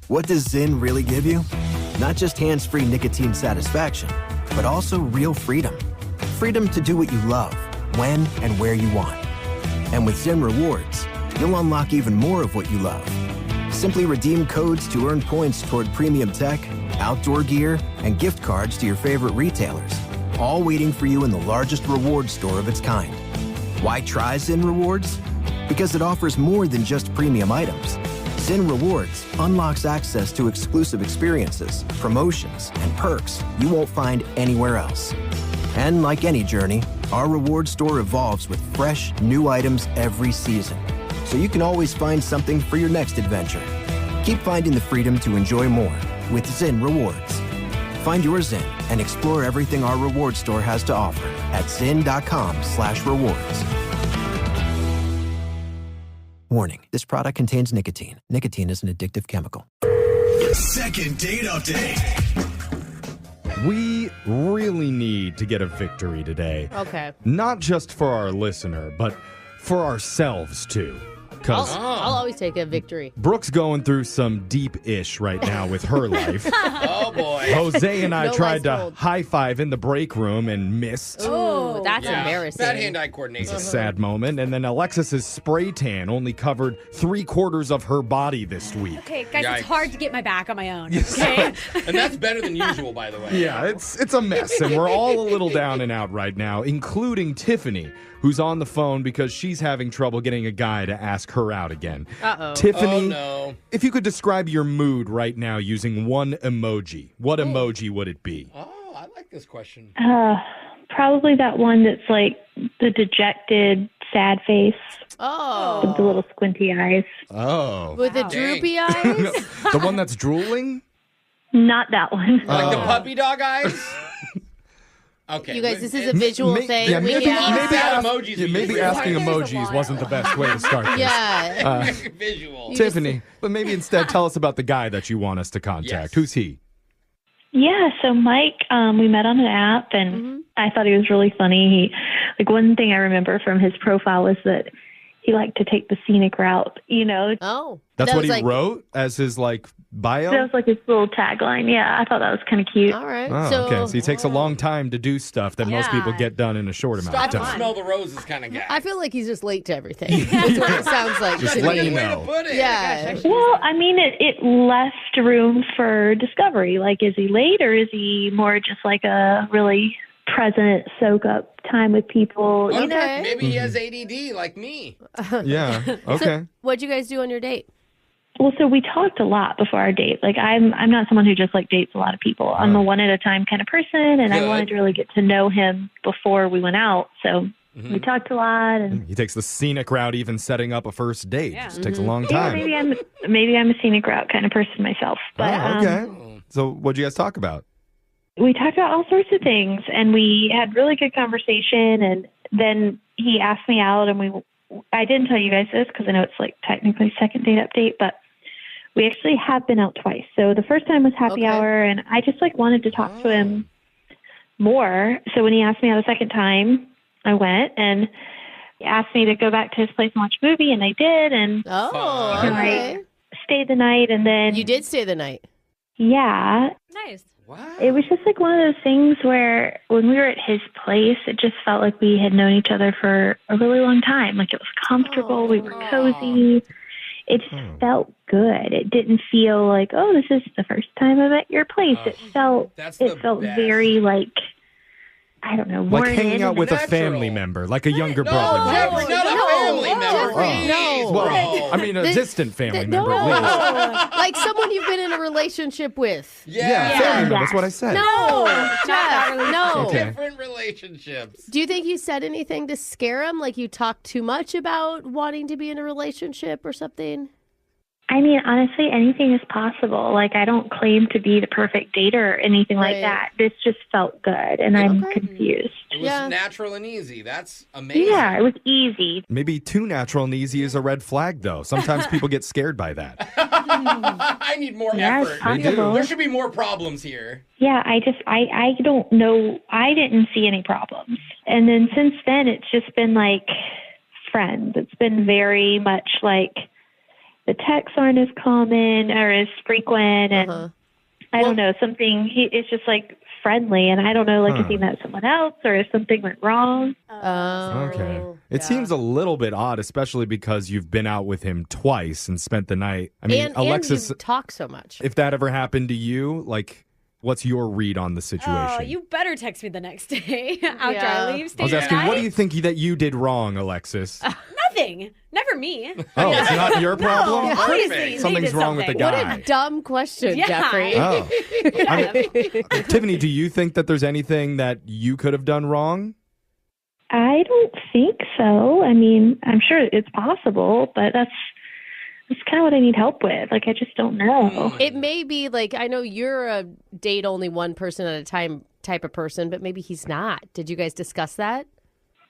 What does Zyn really give you? Not just hands-free nicotine satisfaction, but also real freedom. Freedom to do what you love, when and where you want. And with Zyn Rewards, you'll unlock even more of what you love. Simply redeem codes to earn points toward premium tech, outdoor gear, and gift cards to your favorite retailers, all waiting for you in the largest reward store of its kind. Why try Zyn Rewards? Because it offers more than just premium items. Zyn Rewards unlocks access to exclusive experiences, promotions, and perks you won't find anywhere else. And like any journey, our reward store evolves with fresh, new items every season, so you can always find something for your next adventure. Keep finding the freedom to enjoy more with Zyn Rewards. Find your Zyn and explore everything our reward store has to offer at zyn.com/rewards. Warning, this product contains nicotine. Nicotine is an addictive chemical. Second date update. We really need to get a victory today. Okay. Not just for our listener, but for ourselves, too. I'll always take a victory. Brooke's going through some deep-ish right now with her life. Oh, boy. Jose and I tried to high-five in the break room and missed. Oh, that's embarrassing. Bad hand-eye coordination. It's a sad moment. And then Alexis's spray tan only covered 3/4 of her body this week. Okay, guys, Yikes. it's hard to get my back on my own. Okay. And that's better than usual, by the way. Yeah, it's a mess, and we're all a little down and out right now, including Tiffany, who's on the phone because she's having trouble getting a guy to ask her out again. Uh-oh. Tiffany, no. if you could describe your mood right now using one emoji, what emoji would it be? Oh, I like this question. Probably that one that's like the dejected, sad face. Oh. With the little squinty eyes. Oh. With the droopy eyes? The one that's drooling? Not that one. Like the puppy dog eyes? Okay. You guys, this is a visual thing. Maybe emojis. asking emojis wasn't the best way to start this. Yeah. Visual. Tiffany, but maybe instead tell us about the guy that you want us to contact. Yes. Who's he? Yeah, so Mike, we met on an app, and I thought he was really funny. One thing I remember from his profile was that he liked to take the scenic route, you know. Oh. That's what he wrote as his, bio? That was like his little tagline. Yeah, I thought that was kind of cute. All right. Oh, okay. So he takes a long time to do stuff that most people get done in a short amount of Stop time. and smell the roses kind of guy. I feel like he's just late to everything. That's what it sounds like. Just to let me. you know. Put it. Yeah. Well, I mean, it left room for discovery. Like, is he late or is he more just like a really present, soak up time with people? You know? Maybe he has ADD like me. Yeah. Okay. So, what'd you guys do on your date? Well, so we talked a lot before our date. Like, I'm not someone who just dates a lot of people. I'm a one at a time kind of person, and I wanted to really get to know him before we went out. So we talked a lot. And he takes the scenic route, even setting up a first date. Yeah. Just takes a long time. Yeah, maybe I'm a scenic route kind of person myself. But okay. So what'd you guys talk about? We talked about all sorts of things, and we had really good conversation. And then he asked me out, and I didn't tell you guys this because I know it's technically second date update, but we actually have been out twice. So the first time was happy hour, and I just wanted to talk to him more. So when he asked me out a second time, I went, and he asked me to go back to his place and watch a movie, and I did. And I stayed the night, and then you did stay the night. Yeah. Nice. It was just like one of those things where when we were at his place, it just felt like we had known each other for a really long time. Like it was comfortable, we were cozy. It just felt good. It didn't feel like, oh, this is the first time I'm at your place. It felt very like, I don't know, like hanging in out with and a family member, like a younger brother. Jeffrey, not a family member. No. Well, I mean, a distant family member at least. Like someone you've been in a relationship with. Yeah, family member. That's what I said. No, Jeff, no. Okay. Different relationships. Do you think you said anything to scare him? Like you talked too much about wanting to be in a relationship or something? I mean, honestly, anything is possible. Like, I don't claim to be the perfect dater or anything like that. This just felt good, and I'm confused. It was natural and easy. That's amazing. Yeah, it was easy. Maybe too natural and easy is a red flag, though. Sometimes people get scared by that. I need more effort. They do. There should be more problems here. Yeah, I don't know. I didn't see any problems. And then since then, it's just been like friends. It's been very much like the texts aren't as common or as frequent. And I don't know, it's just like friendly. And I don't know, like, if he met someone else or if something went wrong. Okay. It seems a little bit odd, especially because you've been out with him twice and spent the night. I mean, Alexis, and you talk so much. if that ever happened to you, like, what's your read on the situation? Oh, you better text me the next day after I leave. I was asking, what do you think that you did wrong, Alexis? Nothing. Never me. Oh, it's not your problem? No, obviously, Something's wrong with the What guy. a dumb question, Yeah. Jeffrey. Oh. Tiffany, do you think that there's anything that you could have done wrong? I don't think so. I mean, I'm sure it's possible, but that's kind of what I need help with. Like, I just don't know. It may be like, I know you're a date only one person at a time type of person, but maybe he's not. Did you guys discuss that?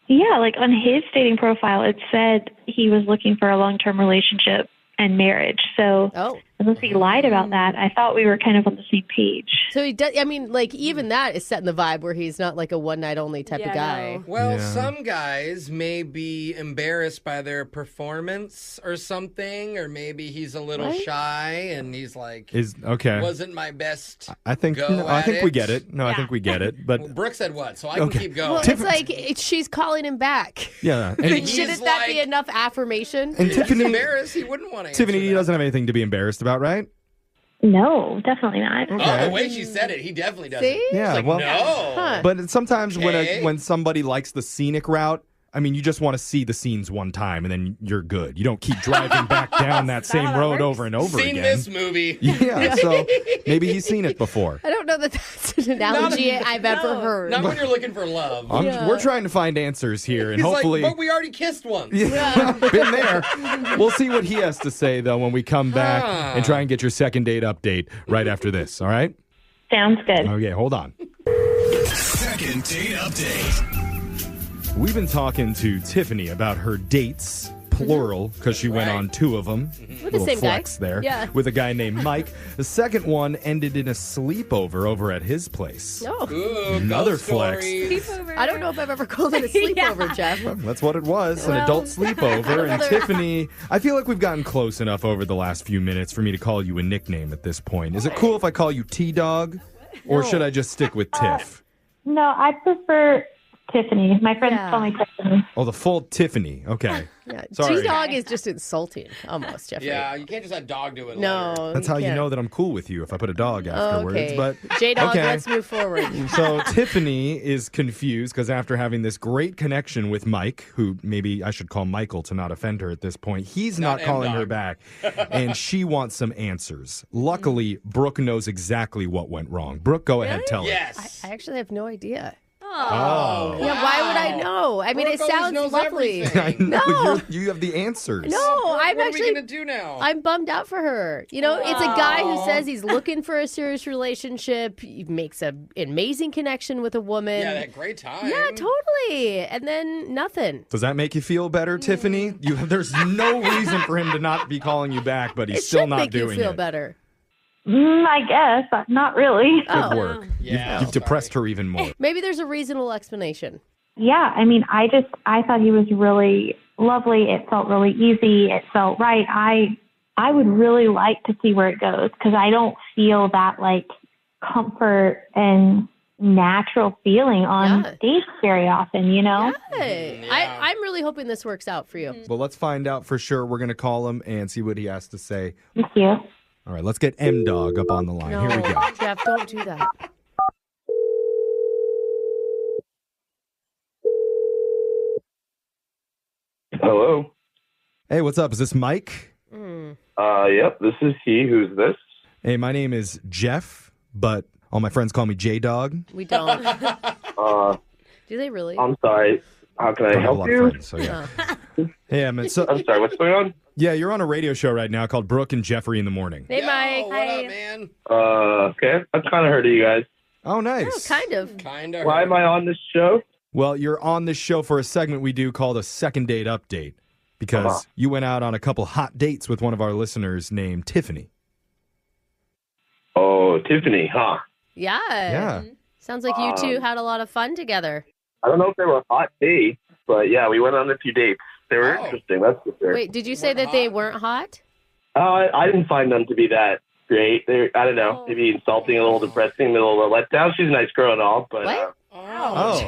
Yeah, like on his dating profile, it said he was looking for a long-term relationship and marriage. So unless he lied about that, I thought we were kind of on the same page. So he does, I mean, like, even that is setting the vibe where he's not like a one night only type of guy. Well, some guys may be embarrassed by their performance or something, or maybe he's a little shy and he's like, wasn't my best. I think we get it. No, I think we get it. But Well, Brooke said what? So I can keep going. Well, it's like she's calling him back. yeah, Shouldn't that be enough affirmation? And He's Tiffany, embarrassed. He wouldn't want to. Tiffany doesn't have anything to be embarrassed about, right? No, definitely not. Oh, the way she said it, he definitely doesn't. See? Yeah, It's like, well, no. But sometimes Okay. when somebody likes the scenic route, I mean, you just want to see the scenes one time and then you're good. You don't keep driving back down that same road over and over Seen again. this movie. Yeah, so maybe he's seen it before. I don't know that that's an analogy I've ever heard. Not when you're looking for love. We're trying to find answers here, and He's hopefully, like, but we already kissed once. been there. We'll see what he has to say though when we come back and try and get your second date update right after this. All right? Sounds good. Okay, hold on. Second date update. We've been talking to Tiffany about her dates, plural, because she went on 2 of them. With the same flex guy. there. Yeah. With a guy named Mike. The second one ended in a sleepover over at his place. No. Ooh, Another ghost flex. stories. I don't know if I've ever called it a sleepover, Jeff. That's what it was, an adult sleepover. And Tiffany, I feel like we've gotten close enough over the last few minutes for me to call you a nickname at this point. Is it cool if I call you T-Dog? Or should I just stick with Tiff? No, I prefer Tiffany. My friends call me Tiffany. Oh, the full Tiffany. Okay. Yeah, Sorry. T-Dog is just insulting, almost, Jeffrey. Yeah, you can't just add dog to it. No. That's how you can't. know that I'm cool with you if I put a dog afterwards. Okay. But J-Dog, okay. let's move forward. So Tiffany is confused because after having this great connection with Mike, who maybe I should call Michael to not offend her at this point, he's not calling her back, and she wants some answers. Luckily, Brooke knows exactly what went wrong. Brooke, go ahead, tell her. Yes. I actually have no idea. Oh. Yeah, why would I know? I mean, Brooke it always sounds knows lovely. everything. I know, No. you have the answers. No, I'm what actually. are we gonna do now? I'm bummed out for her. You know, it's a guy who says he's looking for a serious relationship. He makes an amazing connection with a woman. Yeah, that great time. Yeah, totally. And then nothing. Does that make you feel better, Tiffany? There's no reason for him to not be calling you back, but he's It still should not make doing you feel it. better. I guess, but not really. Good work. Yeah, You've depressed her even more. Maybe there's a reasonable explanation. Yeah, I mean, I thought he was really lovely. It felt really easy. It felt right. I would really like to see where it goes because I don't feel that like comfort and natural feeling on dates very often, you know? Yeah. I'm really hoping this works out for you. Well, let's find out for sure. We're going to call him and see what he has to say. Thank you. All right, let's get M-Dog up on the line. No, Here we go. Jeff, don't do that. Hello. Hey, what's up? Is this Mike? Yep, this is he. Who's this? Hey, my name is Jeff, but all my friends call me J-Dog. We don't. Do they really? I'm sorry. How can I help you? Friends, so yeah. Hey, I'm sorry, what's going on? Yeah, you're on a radio show right now called Brooke and Jeffery in the Morning. Hey, Mike. What up, man? Okay. I've kind of heard of you guys. Oh, nice. Kind of. Why am I on this show? Well, you're on this show for a segment we do called a second date update because you went out on a couple hot dates with one of our listeners named Tiffany. Oh, Tiffany, huh? Yeah. Sounds like you two had a lot of fun together. I don't know if they were hot dates, but yeah, we went on a few dates. They were interesting, that's for sure. Wait, did you say that they weren't hot? I didn't find them to be that great. I don't know, maybe insulting, a little depressing, a little letdown. She's a nice girl and all, but... What?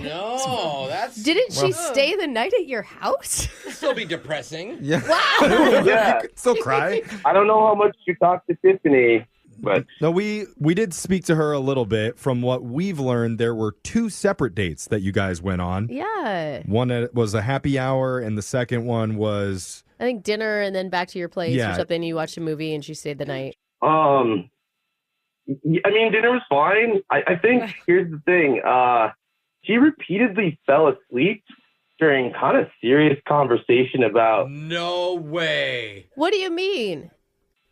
No, that's... Didn't she stay the night at your house? Still be depressing. Yeah. Wow. Yeah. You could still cry. I don't know how much you talked to Tiffany, but... No, we did speak to her a little bit. From what we've learned, there were 2 separate dates that you guys went on. Yeah. One was a happy hour, and the second one was... I think dinner and then back to your place or something. You watched a movie and she stayed the night. I mean, dinner was fine. I think, here's the thing. She repeatedly fell asleep during kind of serious conversation about... No way. What do you mean?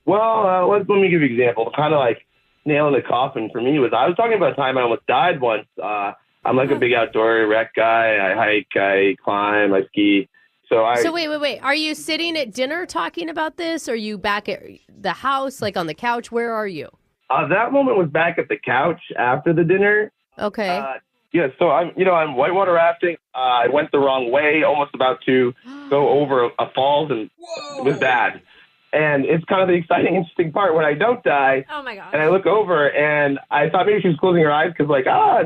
Well, let me give you an example. Kind of like nail in the coffin for me was I was talking about a time I almost died once. I'm like a big outdoor rec guy. I hike, I climb, I ski. So wait. Are you sitting at dinner talking about this? Or are you back at the house, like on the couch? Where are you? That moment was back at the couch after the dinner. Okay. So I'm whitewater rafting. I went the wrong way, almost about to go over a falls, and it was bad. And it's kind of the exciting, interesting part when I don't die. Oh my gosh. And I look over, and I thought maybe she was closing her eyes because,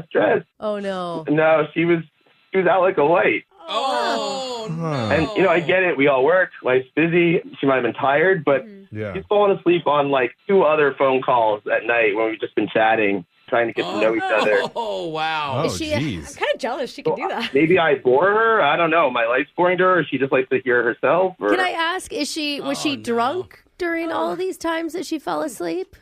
stress. Oh no. No, she was out like a light. Oh no. And I get it. We all work. Life's busy. She might have been tired, but she's fallen asleep on 2 other phone calls at night when we've just been chatting, trying to get to know each other. Oh wow. Oh, jeez. I'm kind of jealous she can do that. Maybe I bore her. I don't know. My life's boring to her. Or she just likes to hear herself. Or... Can I ask? Was she drunk during all of these times that she fell asleep?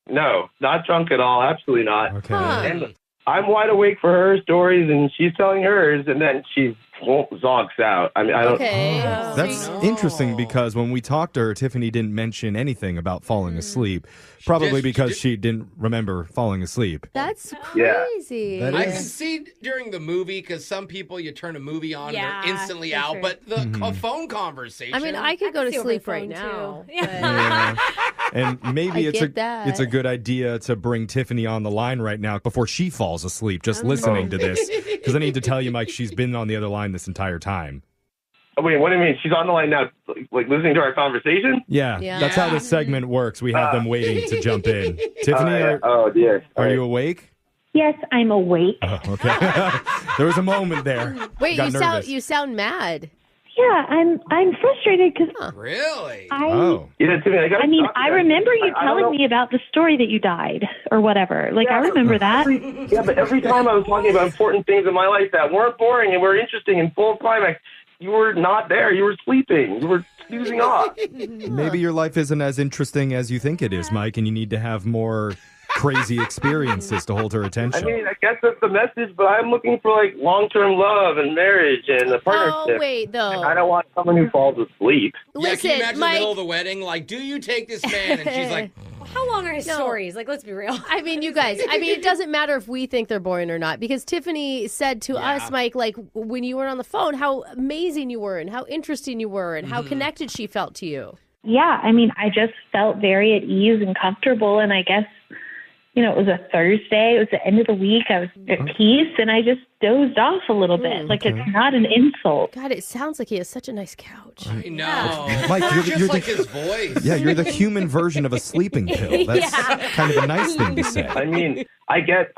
No, not drunk at all. Absolutely not. Okay. And I'm wide awake for her stories, and she's telling hers, and then she zogs out. I mean, I don't. Okay. That's interesting because when we talked to her, Tiffany didn't mention anything about falling asleep. Probably because she didn't remember falling asleep. That's crazy. That I can see during the movie because some people you turn a movie on and they're instantly out, true. but the phone conversation. I mean, I could go to see over sleep the right phone, now. too. Yeah. And maybe I get that. it's a good idea to bring Tiffany on the line right now before she falls asleep, just listening to this. Because I need to tell you, Mike, she's been on the other line this entire time. Oh, wait, what do you mean? She's on the line now, listening to our conversation? Yeah, that's how this segment works. We have them waiting to jump in. Tiffany, oh dear. Are you awake? Yes, I'm awake. Oh, okay. There was a moment there. Wait, Got nervous. you sound mad. Yeah, I'm frustrated because Really? Tiffany, I remember you telling me about the story that you died or whatever. I remember that. But every time I was talking about important things in my life that weren't boring and were interesting and full of climax, you were not there. You were sleeping. You were snoozing off. Maybe your life isn't as interesting as you think it is, Mike, and you need to have more crazy experiences to hold her attention. I mean, I guess that's the message, but I'm looking for long-term love and marriage and a partnership. Oh, wait, though. I don't want someone who falls asleep. Yeah, can you imagine the middle of the wedding? Do you take this man? And she's like, how long are his stories? Let's be real. I mean, you guys, it doesn't matter if we think they're boring or not, because Tiffany said to us, Mike, when you were on the phone, how amazing you were and how interesting you were and how connected she felt to you. Yeah, I mean, I just felt very at ease and comfortable, and I guess, it was a Thursday. It was the end of the week. I was at peace, and I just dozed off a little bit. Like, it's not an insult. God, it sounds like he has such a nice couch. I know. Mike, you're like his voice. Yeah, you're the human version of a sleeping pill. That's kind of a nice thing to say. I mean, I get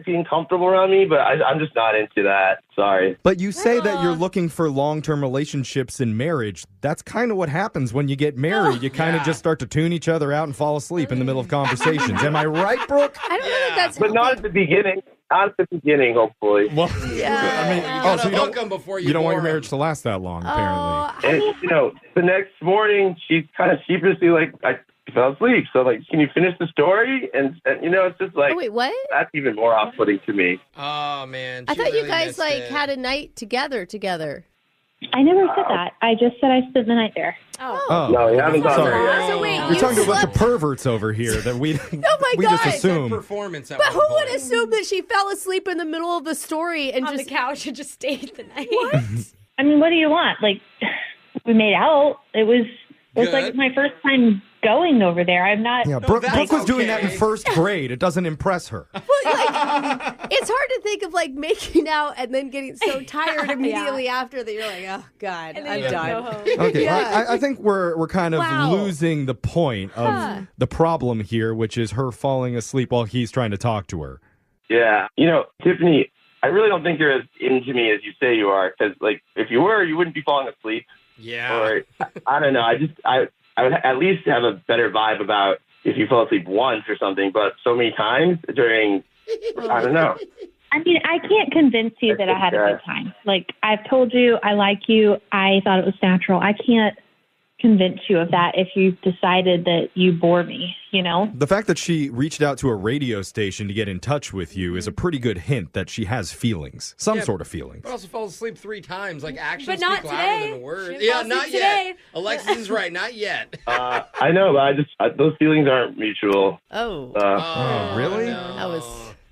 being comfortable around me, but I'm just not into that. Sorry. But you say that you're looking for long-term relationships in marriage. That's kind of what happens when you get married. You kind of just start to tune each other out and fall asleep in the middle of conversations. Am I right, Brooke? I don't know if that's... But not at the beginning. Not at the beginning, hopefully. Well, so you don't want your marriage to last that long, apparently. And, the next morning, she's kind of sheepishly like, I fell asleep. So, like, can you finish the story? And it's just like, oh, wait, what? That's even more off-putting to me. Oh, man. I thought you guys, had a night together. I never said that. I just said I spent the night there. Oh. No, you haven't done that yet. So wait, you're talking to a bunch of perverts over here that we just assume. But who would assume that she fell asleep in the middle of the story and on just the couch and just stayed the night? What? I mean, what do you want? Like, we made out. It was like my first time going over there. I'm not. Yeah, Brooke was doing that in first grade. It doesn't impress her. But it's hard to think of making out and then getting so tired immediately after that you're like, oh God, I'm done. Okay, I think we're kind of losing the point of the problem here, which is her falling asleep while he's trying to talk to her. Yeah, Tiffany, I really don't think you're as into me as you say you are. Because if you were, you wouldn't be falling asleep. Yeah. Or I don't know. I would at least have a better vibe about if you fell asleep once or something, but so many times during, I don't know. I mean, I can't convince you that I had a good time. Like, I've told you I like you. I thought it was natural. I can't convince you of that if you decided that you bore me, The fact that she reached out to a radio station to get in touch with you is a pretty good hint that she has feelings, some sort of feelings. But also fell asleep 3 times. Actions but not speak louder today. than words. Yeah, not yet. Alexis is right, not yet. I know, but those feelings aren't mutual. Oh. Really? No.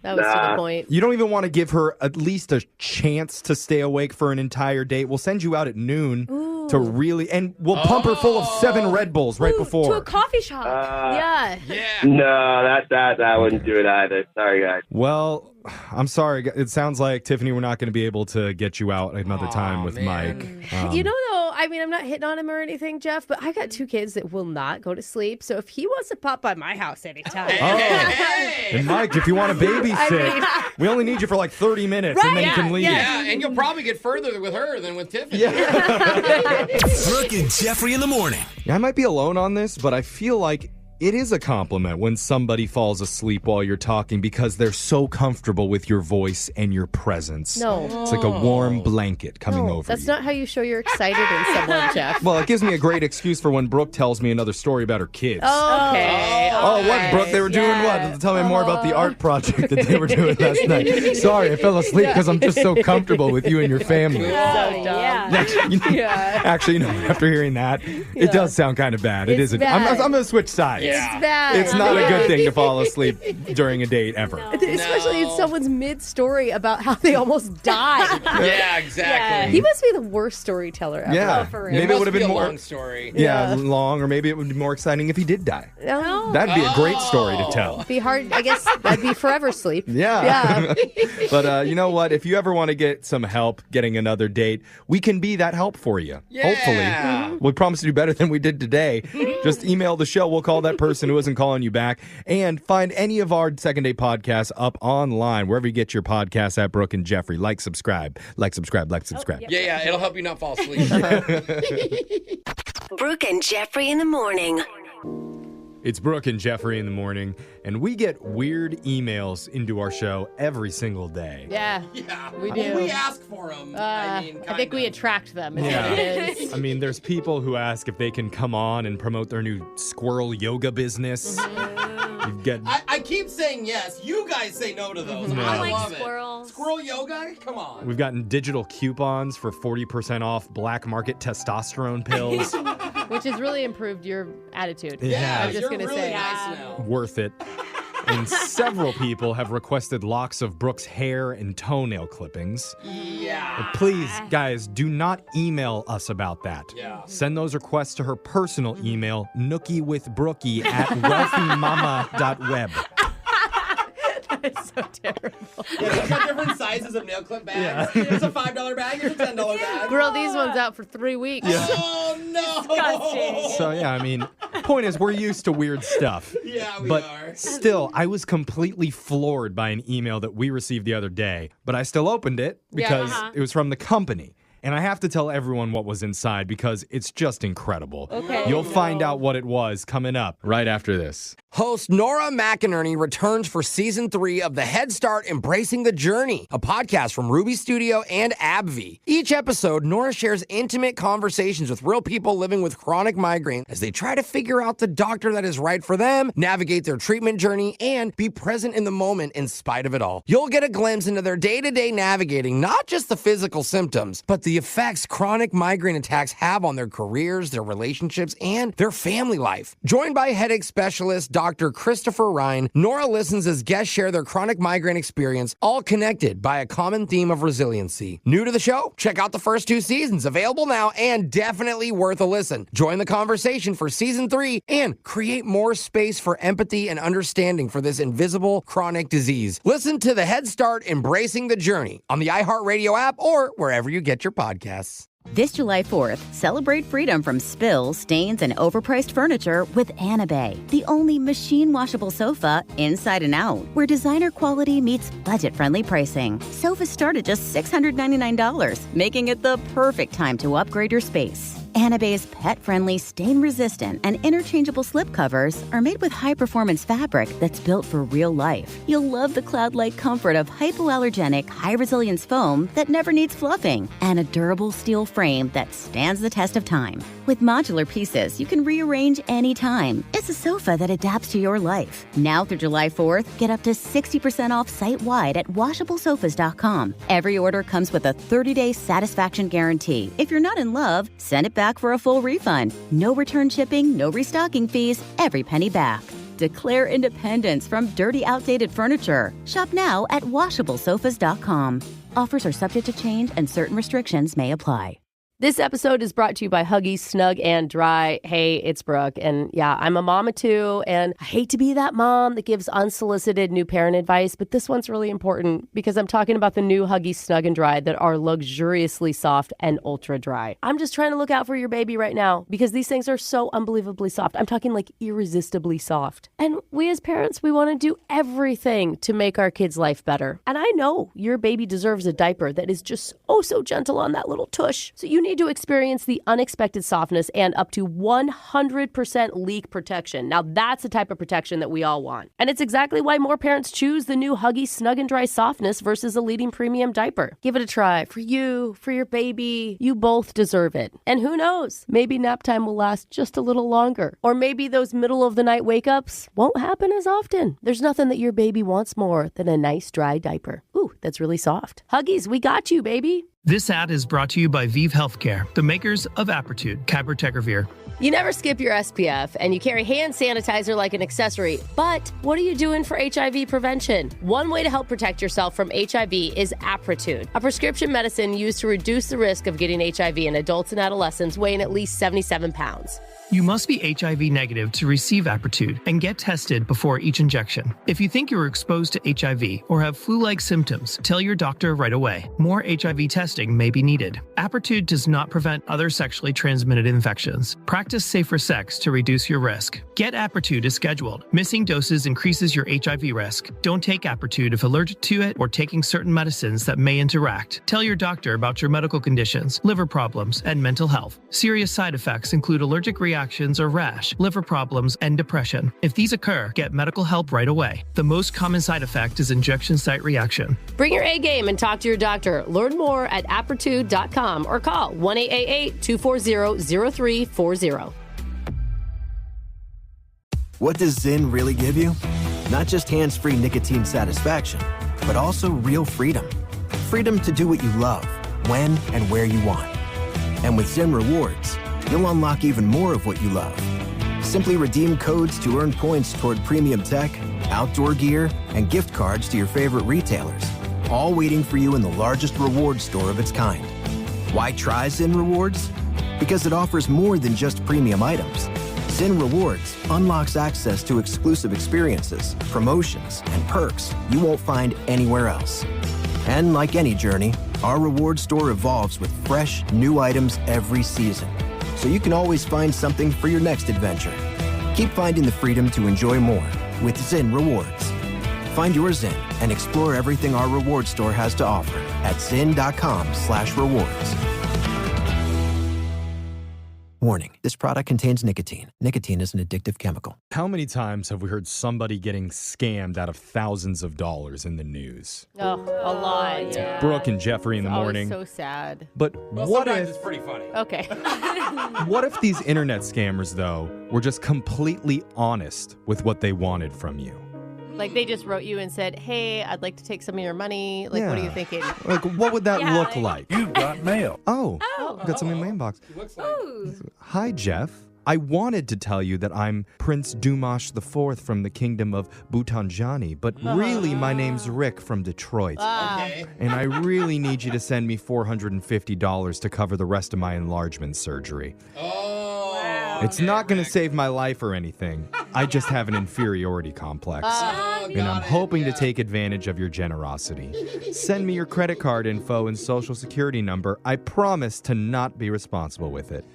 That was to the point. You don't even want to give her at least a chance to stay awake for an entire date. We'll send you out at noon to really, and we'll pump her full of 7 Red Bulls right before. To a coffee shop. Yeah. No, that wouldn't do it either. Sorry, guys. Well, I'm sorry. It sounds like, Tiffany, we're not going to be able to get you out another time with Mike. Though, I mean, I'm not hitting on him or anything, Jeff, but I got 2 kids that will not go to sleep. So if he wants to pop by my house anytime. And Mike, if you want to babysit, we only need you for 30 minutes and then you can leave. Yeah, and you'll probably get further with her than with Tiffany. Yeah. Brooke and Jeffrey in the morning. Yeah, I might be alone on this, but I feel like it is a compliment when somebody falls asleep while you're talking because they're so comfortable with your voice and your presence. No. It's like a warm blanket coming over that's you. not how you show you're excited in someone, Jeff. Well, it gives me a great excuse for when Brooke tells me another story about her kids. Okay. Oh, what, Brooke? They were doing what? Tell me more about the art project that they were doing last night. Sorry, I fell asleep because I'm just so comfortable with you and your family. So dumb. Actually, after hearing that, it does sound kind of bad. It is. I'm going to switch sides. It's bad. It's not a good thing to fall asleep during a date ever. No. Especially in someone's mid-story about how they almost died. Yeah, exactly. He must be the worst storyteller ever. Yeah. Maybe it would have been more long story. Yeah, long, or maybe it would be more exciting if he did die. No. That'd be a great story to tell. It'd be hard. I guess that'd be forever sleep. Yeah. But you know what? If you ever want to get some help getting another date, we can be that help for you. Yeah. Hopefully. We promise to do better than we did today. Just email the show. We'll call that person who isn't calling you back. And find any of our Second Date podcasts up online, wherever you get your podcasts at Brooke and Jeffrey. Subscribe. Yeah, it'll help you not fall asleep. Brooke and Jeffrey in the morning. It's Brooke and Jeffrey in the morning, and we get weird emails into our show every single day. Yeah, we do. We ask for them. I think we attract them. Is what it is. I mean, there's people who ask if they can come on and promote their new squirrel yoga business. I keep saying yes. You guys say no to those. No. I like love squirrels. It. Squirrel yoga? Come on. We've gotten digital coupons for 40% off black market testosterone pills. Which has really improved your attitude. Yeah. I'm just going to really say. Nice now. Worth it. And several people have requested locks of Brooke's hair and toenail clippings. Yeah. But please, guys, do not email us about that. Yeah. Send those requests to her personal email, nookiewithbrookie@wealthymama.web. It's so terrible. Yeah, there's got different sizes of nail clip bags. Yeah. Here's a $5 bag. Here's a $10 bag. Grill these ones out for 3 weeks. Yeah. Oh, no. Disgusting. So, yeah, I mean, point is, we're used to weird stuff. Yeah, we but are. Still, I was completely floored by an email that we received the other day, but I still opened it because it was from the company. And I have to tell everyone what was inside because it's just incredible. Okay. You'll find out what it was coming up right after this. Host Nora McInerney returns for season 3 of the Head Start Embracing the Journey, a podcast from Ruby Studio and AbbVie. Each episode, Nora shares intimate conversations with real people living with chronic migraine as they try to figure out the doctor that is right for them, navigate their treatment journey, and be present in the moment in spite of it all. You'll get a glimpse into their day-to-day navigating not just the physical symptoms, but the effects chronic migraine attacks have on their careers, their relationships, and their family life. Joined by headache specialist Dr. Christopher Ryan, Nora listens as guests share their chronic migraine experience, all connected by a common theme of resiliency. New to the show? Check out the first 2 seasons, available now and definitely worth a listen. Join the conversation for season 3 and create more space for empathy and understanding for this invisible chronic disease. Listen to the Head Start Embracing the Journey on the iHeartRadio app or wherever you get your podcasts. This July 4th, celebrate freedom from spills, stains, and overpriced furniture with Anabay, the only machine-washable sofa inside and out, where designer quality meets budget-friendly pricing. Sofas start at just $699, making it the perfect time to upgrade your space. Anabay's pet-friendly, stain-resistant, and interchangeable slipcovers are made with high-performance fabric that's built for real life. You'll love the cloud-like comfort of hypoallergenic, high-resilience foam that never needs fluffing, and a durable steel frame that stands the test of time. With modular pieces, you can rearrange anytime. It's a sofa that adapts to your life. Now through July 4th, get up to 60% off site-wide at washablesofas.com. Every order comes with a 30-day satisfaction guarantee. If you're not in love, send it back for a full refund. No return shipping, no restocking fees, every penny back. Declare independence from dirty, outdated furniture. Shop now at washablesofas.com. Offers are subject to change and certain restrictions may apply. This episode is brought to you by Huggies Snug and Dry. Hey, it's Brooke. And yeah, I'm a mama too. And I hate to be that mom that gives unsolicited new parent advice, but this one's really important because I'm talking about the new Huggies Snug and Dry that are luxuriously soft and ultra dry. I'm just trying to look out for your baby right now because these things are so unbelievably soft. I'm talking like irresistibly soft. And we as parents, we want to do everything to make our kids' life better. And I know your baby deserves a diaper that is just oh so gentle on that little tush. So you need to experience the unexpected softness and up to 100% leak protection. Now that's the type of protection that we all want. And it's exactly why more parents choose the new Huggies Snug and Dry softness versus a leading premium diaper. Give it a try for you, for your baby. You both deserve it. And who knows, maybe nap time will last just a little longer. Or maybe those middle of the night wake ups won't happen as often. There's nothing that your baby wants more than a nice dry diaper. Ooh, that's really soft. Huggies, we got you, baby. This ad is brought to you by Vive Healthcare, the makers of Apertude, Cabotegravir. You never skip your SPF, and you carry hand sanitizer like an accessory. But what are you doing for HIV prevention? One way to help protect yourself from HIV is Apertude, a prescription medicine used to reduce the risk of getting HIV in adults and adolescents weighing at least 77 pounds. You must be HIV negative to receive Apertude and get tested before each injection. If you think you were exposed to HIV or have flu-like symptoms, tell your doctor right away. More HIV testing may be needed. Apertude does not prevent other sexually transmitted infections. Practice safer sex to reduce your risk. Get Apertude as scheduled. Missing doses increases your HIV risk. Don't take Apertude if allergic to it or taking certain medicines that may interact. Tell your doctor about your medical conditions, liver problems, and mental health. Serious side effects include allergic reactions or rash, liver problems, and depression. If these occur, get medical help right away. The most common side effect is injection site reaction. Bring your A game and talk to your doctor. Learn more at apertude.com or call 1-888-240-0340. What does Zyn really give you? Not just hands-free nicotine satisfaction, but also real freedom. Freedom to do what you love, when and where you want. And with Zyn Rewards, you'll unlock even more of what you love. Simply redeem codes to earn points toward premium tech, outdoor gear, and gift cards to your favorite retailers, all waiting for you in the largest reward store of its kind. Why try Zyn Rewards? Because it offers more than just premium items. Zyn Rewards unlocks access to exclusive experiences, promotions, and perks you won't find anywhere else. And like any journey, our reward store evolves with fresh, new items every season, so you can always find something for your next adventure. Keep finding the freedom to enjoy more with Zyn Rewards. Find your Zyn and explore everything our reward store has to offer at zyn.com/rewards. Warning, this product contains nicotine. Nicotine is an addictive chemical. How many times have we heard somebody getting scammed out of thousands of dollars in the news? Oh, a lot. Yeah. Brooke and Jeffrey in the morning. So sad. But what sometimes if it's pretty funny. Okay. what if these internet scammers, though, were just completely honest with what they wanted from you? Like they just wrote you and said, hey, I'd like to take some of your money. Like, what are you thinking? Like, what would that look like? You've got mail. Oh, got something in my inbox. Hi, Jeff. I wanted to tell you that I'm Prince Dumash IV from the Kingdom of Bhutanjani, but really my name's Rick from Detroit. Okay. And I really need you to send me $450 to cover the rest of my enlargement surgery. It's not going to save my life or anything. I just have an inferiority complex. And I'm hoping to take advantage of your generosity. Send me your credit card info and social security number. I promise to not be responsible with it.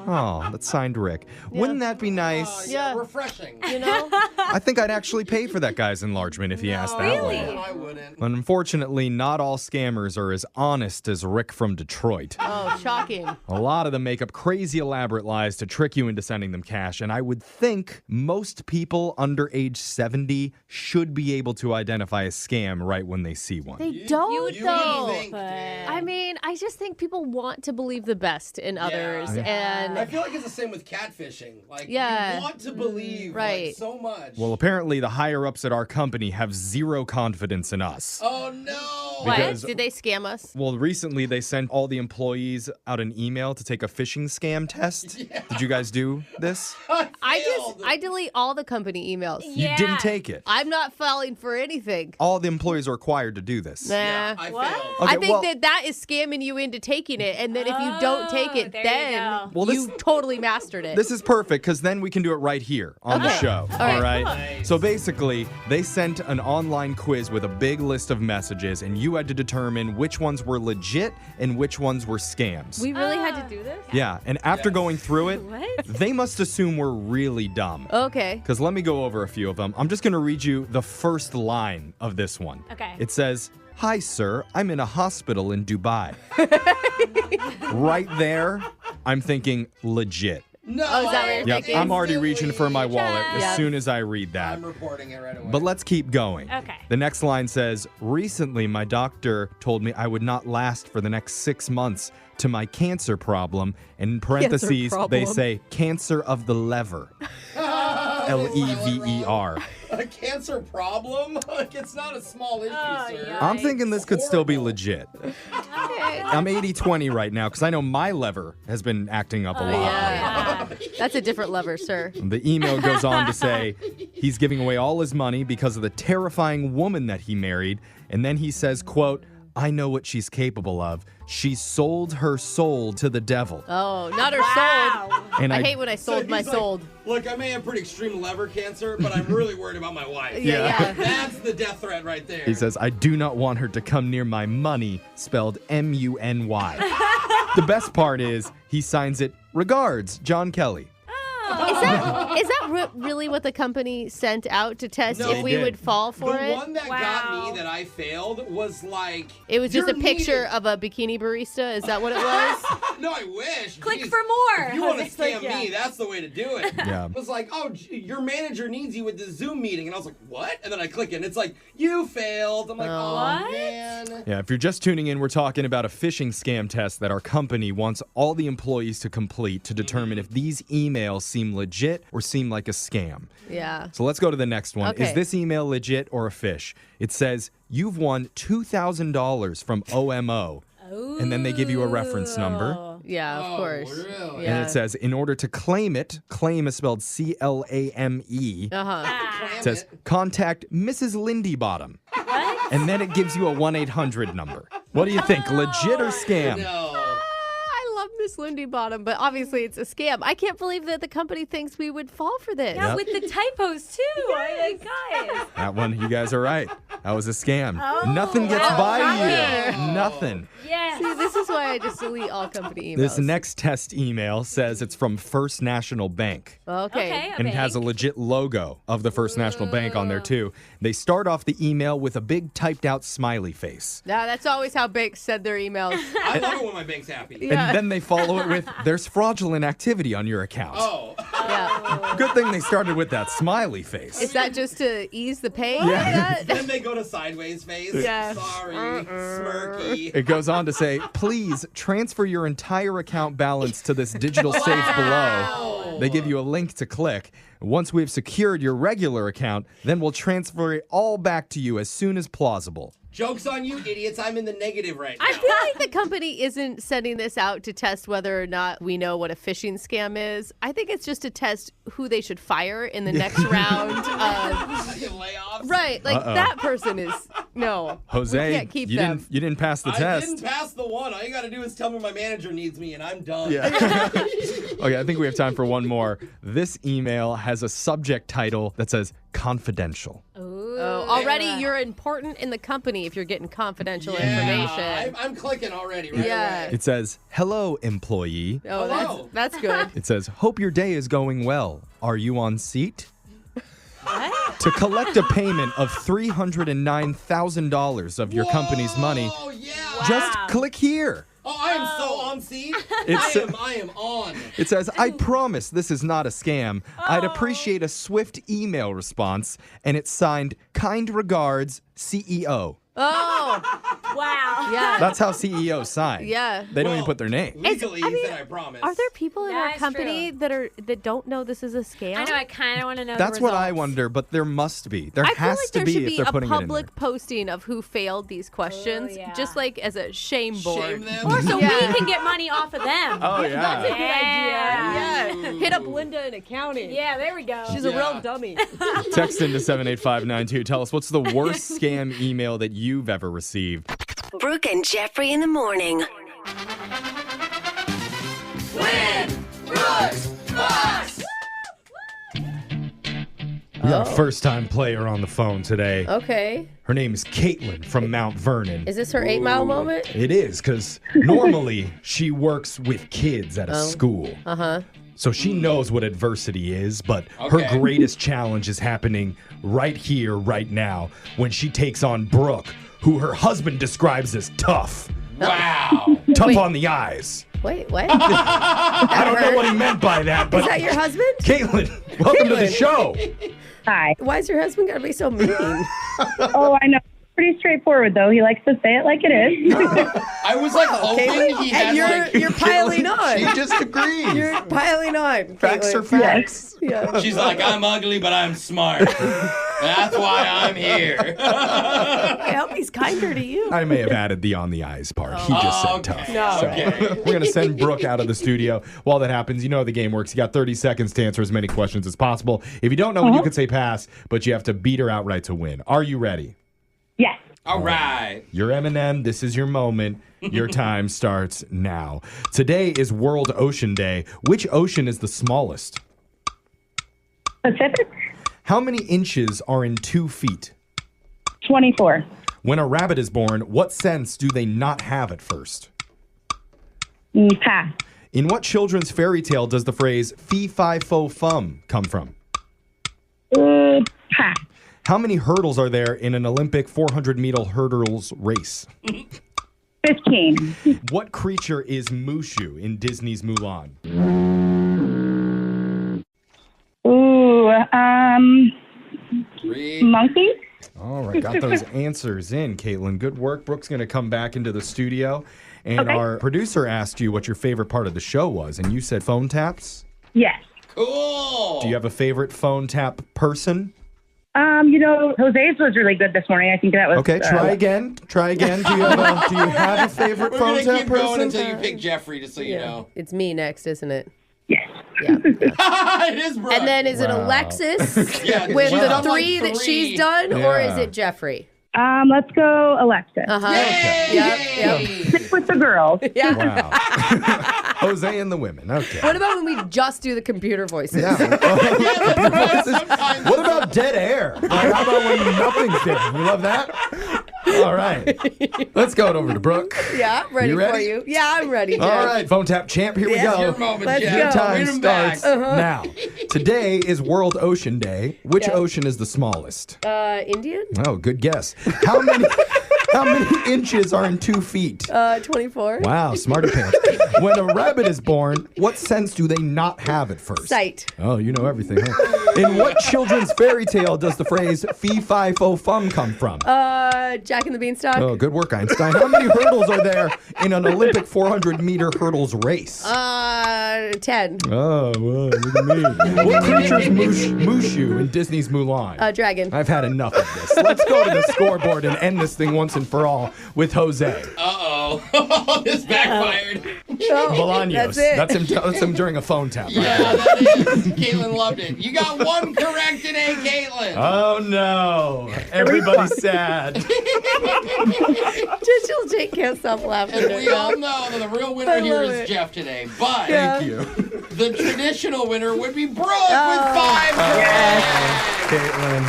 Oh, that's signed Rick. Yeah. Wouldn't that be nice? Yeah, refreshing. You know? I think I'd actually pay for that guy's enlargement if he asked that way. No, I wouldn't. But unfortunately, not all scammers are as honest as Rick from Detroit. Oh, shocking. A lot of them make up crazy elaborate lies to trick you into sending them cash, and I would think most people under age 70 should be able to identify a scam right when they see one. They don't, though. Think, I mean, I just think people want to believe the best in others, and I feel like it's the same with catfishing. Like, you want to believe like, so much. Well, apparently the higher-ups at our company have zero confidence in us. Oh, no. What? Did they scam us? Well, recently they sent all the employees out an email to take a phishing scam test. Yeah. Did you guys do this? I delete all the company emails. You didn't take it. I'm not falling for anything. All the employees are required to do this. Nah. Yeah, I failed. Okay, I think that is scamming you into taking it, and then if you don't take it, then you totally mastered it. This is perfect, because then we can do it right here on the show. All right? Nice. So basically, they sent an online quiz with a big list of messages, and you had to determine which ones were legit and which ones were scams. We really had to do this? Yeah, and after going through it, they must assume we're really dumb. Okay. Because let me go over a few of them. I'm just going to read you the first line of this one. Okay. It says, "Hi, sir. I'm in a hospital in Dubai." Right there, I'm thinking legit. No. Oh, is that what you're Yep, thinking? I'm already reaching for my wallet as soon as I read that. I'm reporting it right away. But let's keep going. Okay. The next line says, "Recently, my doctor told me I would not last for the next 6 months to my cancer problem." And in parentheses, they say cancer of the lever. Lever. A cancer problem? Like, it's not a small issue, sir. I'm thinking this could still be legit. I'm 80-20 right now because I know my lever has been acting up a lot. Yeah. That's a different lever, sir. The email goes on to say he's giving away all his money because of the terrifying woman that he married. And then he says, quote, "I know what she's capable of. She sold her soul to the devil." Oh, not her soul. And I hate when I sold my soul. Look, I may have pretty extreme liver cancer, but I'm really worried about my wife. Yeah. That's the death threat right there. He says, "I do not want her to come near my money," spelled M-U-N-Y. The best part is he signs it, "Regards, John Kelly." Is that really what the company sent out to test if we would fall for it? The one that got me that I failed was like... It was just a picture of a bikini barista? Is that what it was? No, I wish. Click Jeez. for more. If you want to scam me, that's the way to do it. Yeah. It was like, "Oh, your manager needs you with the Zoom meeting." And I was like, "What?" And then I click it, and it's like, "You failed." I'm like, "Oh, man." Yeah, if you're just tuning in, we're talking about a phishing scam test that our company wants all the employees to complete to determine if these emails seem legit or seem like a scam. Yeah. So let's go to the next one. Okay. Is this email legit or a fish? It says, "You've won $2,000 from OMO." And then they give you a reference number. Yeah, of course. Really? Yeah. And it says, in order to claim it, claim is spelled C-L-A-M-E. It says, "Contact Mrs. Lindy Bottom." And then it gives you a 1-800 number. What do you think, legit or scam? No. I love Miss Lindy Bottom, but obviously it's a scam. I can't believe that the company thinks we would fall for this. Yeah, with the typos too. Yes. Guys. That one, you guys are right. That was a scam. Oh, Nothing gets by you. Nothing. Yes. See, this is why I just delete all company emails. This next test email says it's from First National Bank. Okay. And it has a legit logo of the First National Bank on there, too. They start off the email with a big typed out smiley face. Yeah, that's always how banks send their emails. I love it when my bank's happy. Yeah. And then they follow it with, there's fraudulent activity on your account. Oh. Yeah. Good thing they started with that smiley face. Is that just to ease the pain? Yeah. Then they go to sideways face. Yeah. Sorry. Smirky. It goes on to say, please transfer your entire account balance to this digital safe below. They give you a link to click. Once we've secured your regular account, then we'll transfer it all back to you as soon as plausible. Joke's on you, idiots. I'm in the negative right now. I feel like the company isn't sending this out to test whether or not we know what a phishing scam is. I think it's just to test who they should fire in the next round of layoffs. Right, like that person is no. Jose, we can't keep you them. didn't pass the I test. didn't pass the one. All you got to do is tell me my manager needs me, and I'm done. Yeah. Okay, I think we have time for one more. This email has a subject title that says confidential. Oh, already you're important in the company if you're getting confidential information. I'm clicking already. Right away. It says, hello, employee. Oh, that's good. It says, hope your day is going well. Are you on seat? What? To collect a payment of $309,000 of your company's money, just click here. Oh, I am so on seat. I am on. It says, I promise this is not a scam. I'd appreciate a swift email response. And it's signed, kind regards, CEO. Oh, wow. Yeah. That's how CEOs sign. Yeah. They don't even put their name. Legally, I promise. Are there people in our company that don't know this is a scam? I know. I kind of want to know. That's the what I results. wonder, but there must be. There I feel has like to there be should if be they're a putting it in there. public posting of who failed these questions, just like as a shame board. Shame them. Or so we can get money off of them. Oh, yeah. That's a good Yeah. idea. Yeah. Hit up Linda in accounting. Yeah, there we go. She's a real dummy. Text into 78592. Tell us, what's the worst scam email that you've ever received? Brooke and Jeffrey in the morning. Win Brooks Box. We got a first-time player on the phone today. Okay. Her name is Caitlin from Mount Vernon. Is this her 8 Mile moment? It is, because normally she works with kids at a school. Uh-huh. So she knows what adversity is, but her greatest challenge is happening right here, right now, when she takes on Brooke, who her husband describes as tough. Wow. Tough on the eyes. Wait, what? I don't know what he meant by that, but Is that your husband? Caitlin, welcome to the show. Hi. Why is your husband got to be so mean? Oh, I know. Pretty straightforward, though. He likes to say it like it is. I was like hoping he had you're piling on. She just agreed. You're piling on. Facts Caitlin. are facts. Yeah. She's like, I'm ugly, but I'm smart. That's why I'm here. I hope he's kinder to you. I may have added the on the eyes part. He just said tough. No. So Okay. we're going to send Brooke out of the studio. While that happens, you know how the game works. You got 30 seconds to answer as many questions as possible. If you don't know one, you can say pass, but you have to beat her outright to win. Are you ready? Yes. All right. You're Eminem. This is your moment. Your time starts now. Today is World Ocean Day. Which ocean is the smallest? Pacific? How many inches are in 2 feet? 24. When a rabbit is born, what sense do they not have at first? Pass. In what children's fairy tale does the phrase fee fi fo fum come from? Pass. How many hurdles are there in an Olympic 400-meter hurdles race? 15. What creature is Mushu in Disney's Mulan? Monkey? All right, got those answers in, Caitlin. Good work. Brooke's going to come back into the studio. And our producer asked you what your favorite part of the show was, and you said phone taps? Yes. Cool. Do you have a favorite phone tap person? Jose's was really good this morning. I think that was... Okay, try again. Try again. Do you have a favorite We're phone gonna tap keep person? going until you pick Jeffrey, just so you know. It's me next, isn't it? Yes. Yeah. It is Brooke. And then is it Alexis with the three that she's done, or is it Jeffrey? Let's go Alexis. Uh-huh. Yay! Yep. Stick with the girls. Yeah. Wow. Jose and the women. Okay. What about when we just do the computer voices? Yeah. What about dead air? Like, how about when nothing's dead? You love that? All right. Let's go over to Brooke. Yeah, ready, ready for you. Yeah, I'm ready, Jeff. All right, phone tap champ, here we go. Your moment, Let's Jeff. go. Your time Read 'em back. starts now. Today is World Ocean Day. Which ocean is the smallest? Indian? Oh, good guess. How many inches are in 2 feet? 24. Wow, smarty pants. When a rabbit is born, what sense do they not have at first? Sight. Oh, you know everything, huh? In what children's fairy tale does the phrase fee, fi, fo, fum come from? Jack and the Beanstalk. Oh, good work, Einstein. How many hurdles are there in an Olympic 400-meter hurdles race? 10. Oh, well, look at me. What creatures Mushu in Disney's Mulan? Dragon. I've had enough of this. Let's go to the scoreboard and end this thing once and for all with Jose. Uh-oh. This backfired. Bolaños. That's it. That's him during a phone tap. Right? Yeah, that is. Caitlin loved it. You got one correct today, Caitlin. Oh, no. Everybody's sad. Jake can't stop laughing. And we all know that the real winner here is Jeff today. But Thank you. the traditional winner would be Brooke with 5 correct.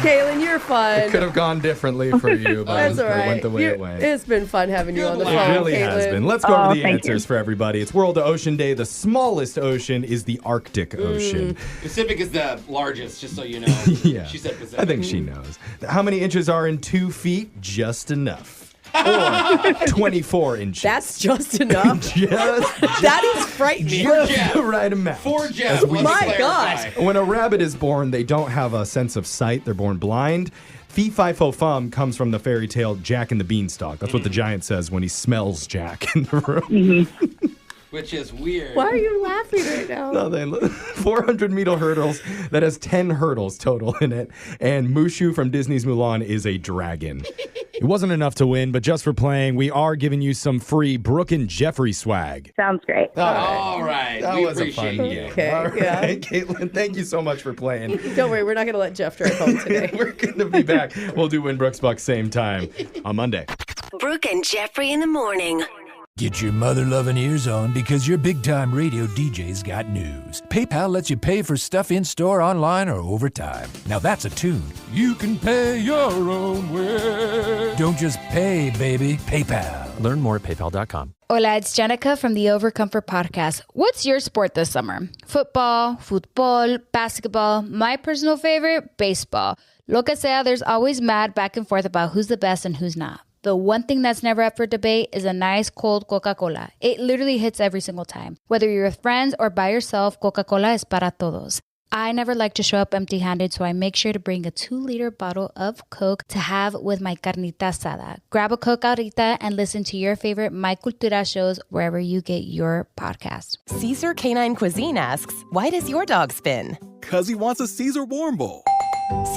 Caitlin, you're fun. It could have gone differently for you, but That's all right. it went the way it went. It's been fun having you on the It phone, really Caitlin. has been. Let's go over the thank answers you. for everybody. It's World Ocean Day. The smallest ocean is the Arctic Ocean. Pacific is the largest, just so you know. Yeah. She said Pacific. I think she knows. How many inches are in 2 feet? Just enough. Or 24 inches. That's just enough. That is frightening. Just the right amount. For Jeff. As we let's My clarify. God. When a rabbit is born, they don't have a sense of sight. They're born blind. Fee, fi, fo, fum comes from the fairy tale Jack and the Beanstalk. That's what the giant says when he smells Jack in the room. Which is weird. Why are you laughing right now? Nothing. 400-meter hurdles. That has 10 hurdles total in it. And Mushu from Disney's Mulan is a dragon. It wasn't enough to win, but just for playing, we are giving you some free Brooke and Jeffrey swag. Sounds great. All right. That we was a fun appreciate game. it. Okay, All right, yeah. Caitlin, thank you so much for playing. Don't worry, we're not going to let Jeff drive home today. We're going to be back. We'll do Win Brooks Bucks same time on Monday. Brooke and Jeffrey in the morning. Get your mother-loving ears on because your big-time radio DJ's got news. PayPal lets you pay for stuff in-store, online, or over time. Now that's a tune. You can pay your own way. Don't just pay, baby. PayPal. Learn more at PayPal.com. Hola, it's Jenica from the Overcomfort podcast. What's your sport this summer? Football, basketball. My personal favorite, baseball. Lo que sea, there's always mad back and forth about who's the best and who's not. The one thing that's never up for debate is a nice cold Coca-Cola. It literally hits every single time. Whether you're with friends or by yourself, Coca-Cola es para todos. I never like to show up empty-handed, so I make sure to bring a 2-liter bottle of Coke to have with my carnita asada. Grab a Coke ahorita and listen to your favorite My Cultura shows wherever you get your podcast. Caesar Canine Cuisine asks, why does your dog spin? Because he wants a Caesar Warm Bowl.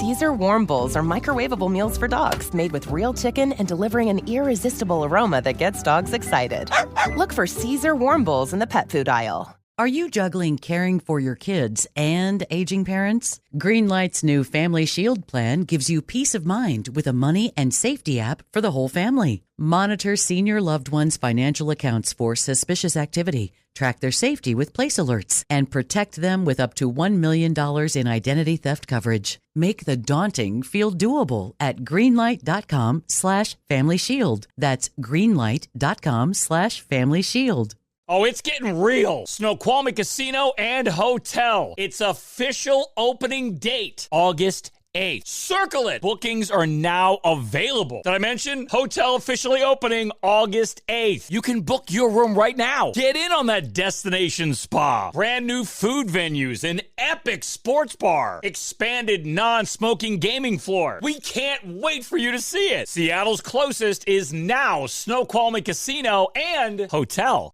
Caesar Warm Bowls are microwavable meals for dogs made with real chicken and delivering an irresistible aroma that gets dogs excited. Look for Caesar Warm Bowls in the pet food aisle. Are you juggling caring for your kids and aging parents? Greenlight's new Family Shield plan gives you peace of mind with a money and safety app for the whole family. Monitor senior loved ones' financial accounts for suspicious activity, track their safety with place alerts, and protect them with up to $1 million in identity theft coverage. Make the daunting feel doable at greenlight.com/Family Shield. That's greenlight.com/Family Shield. Oh, it's getting real. Snoqualmie Casino and Hotel. It's official opening date, August 8th. Circle it. Bookings are now available. Did I mention hotel officially opening August 8th? You can book your room right now. Get in on that destination spa. Brand new food venues, an epic sports bar, expanded non-smoking gaming floor. We can't wait for you to see it. Seattle's closest is now Snoqualmie Casino and Hotel.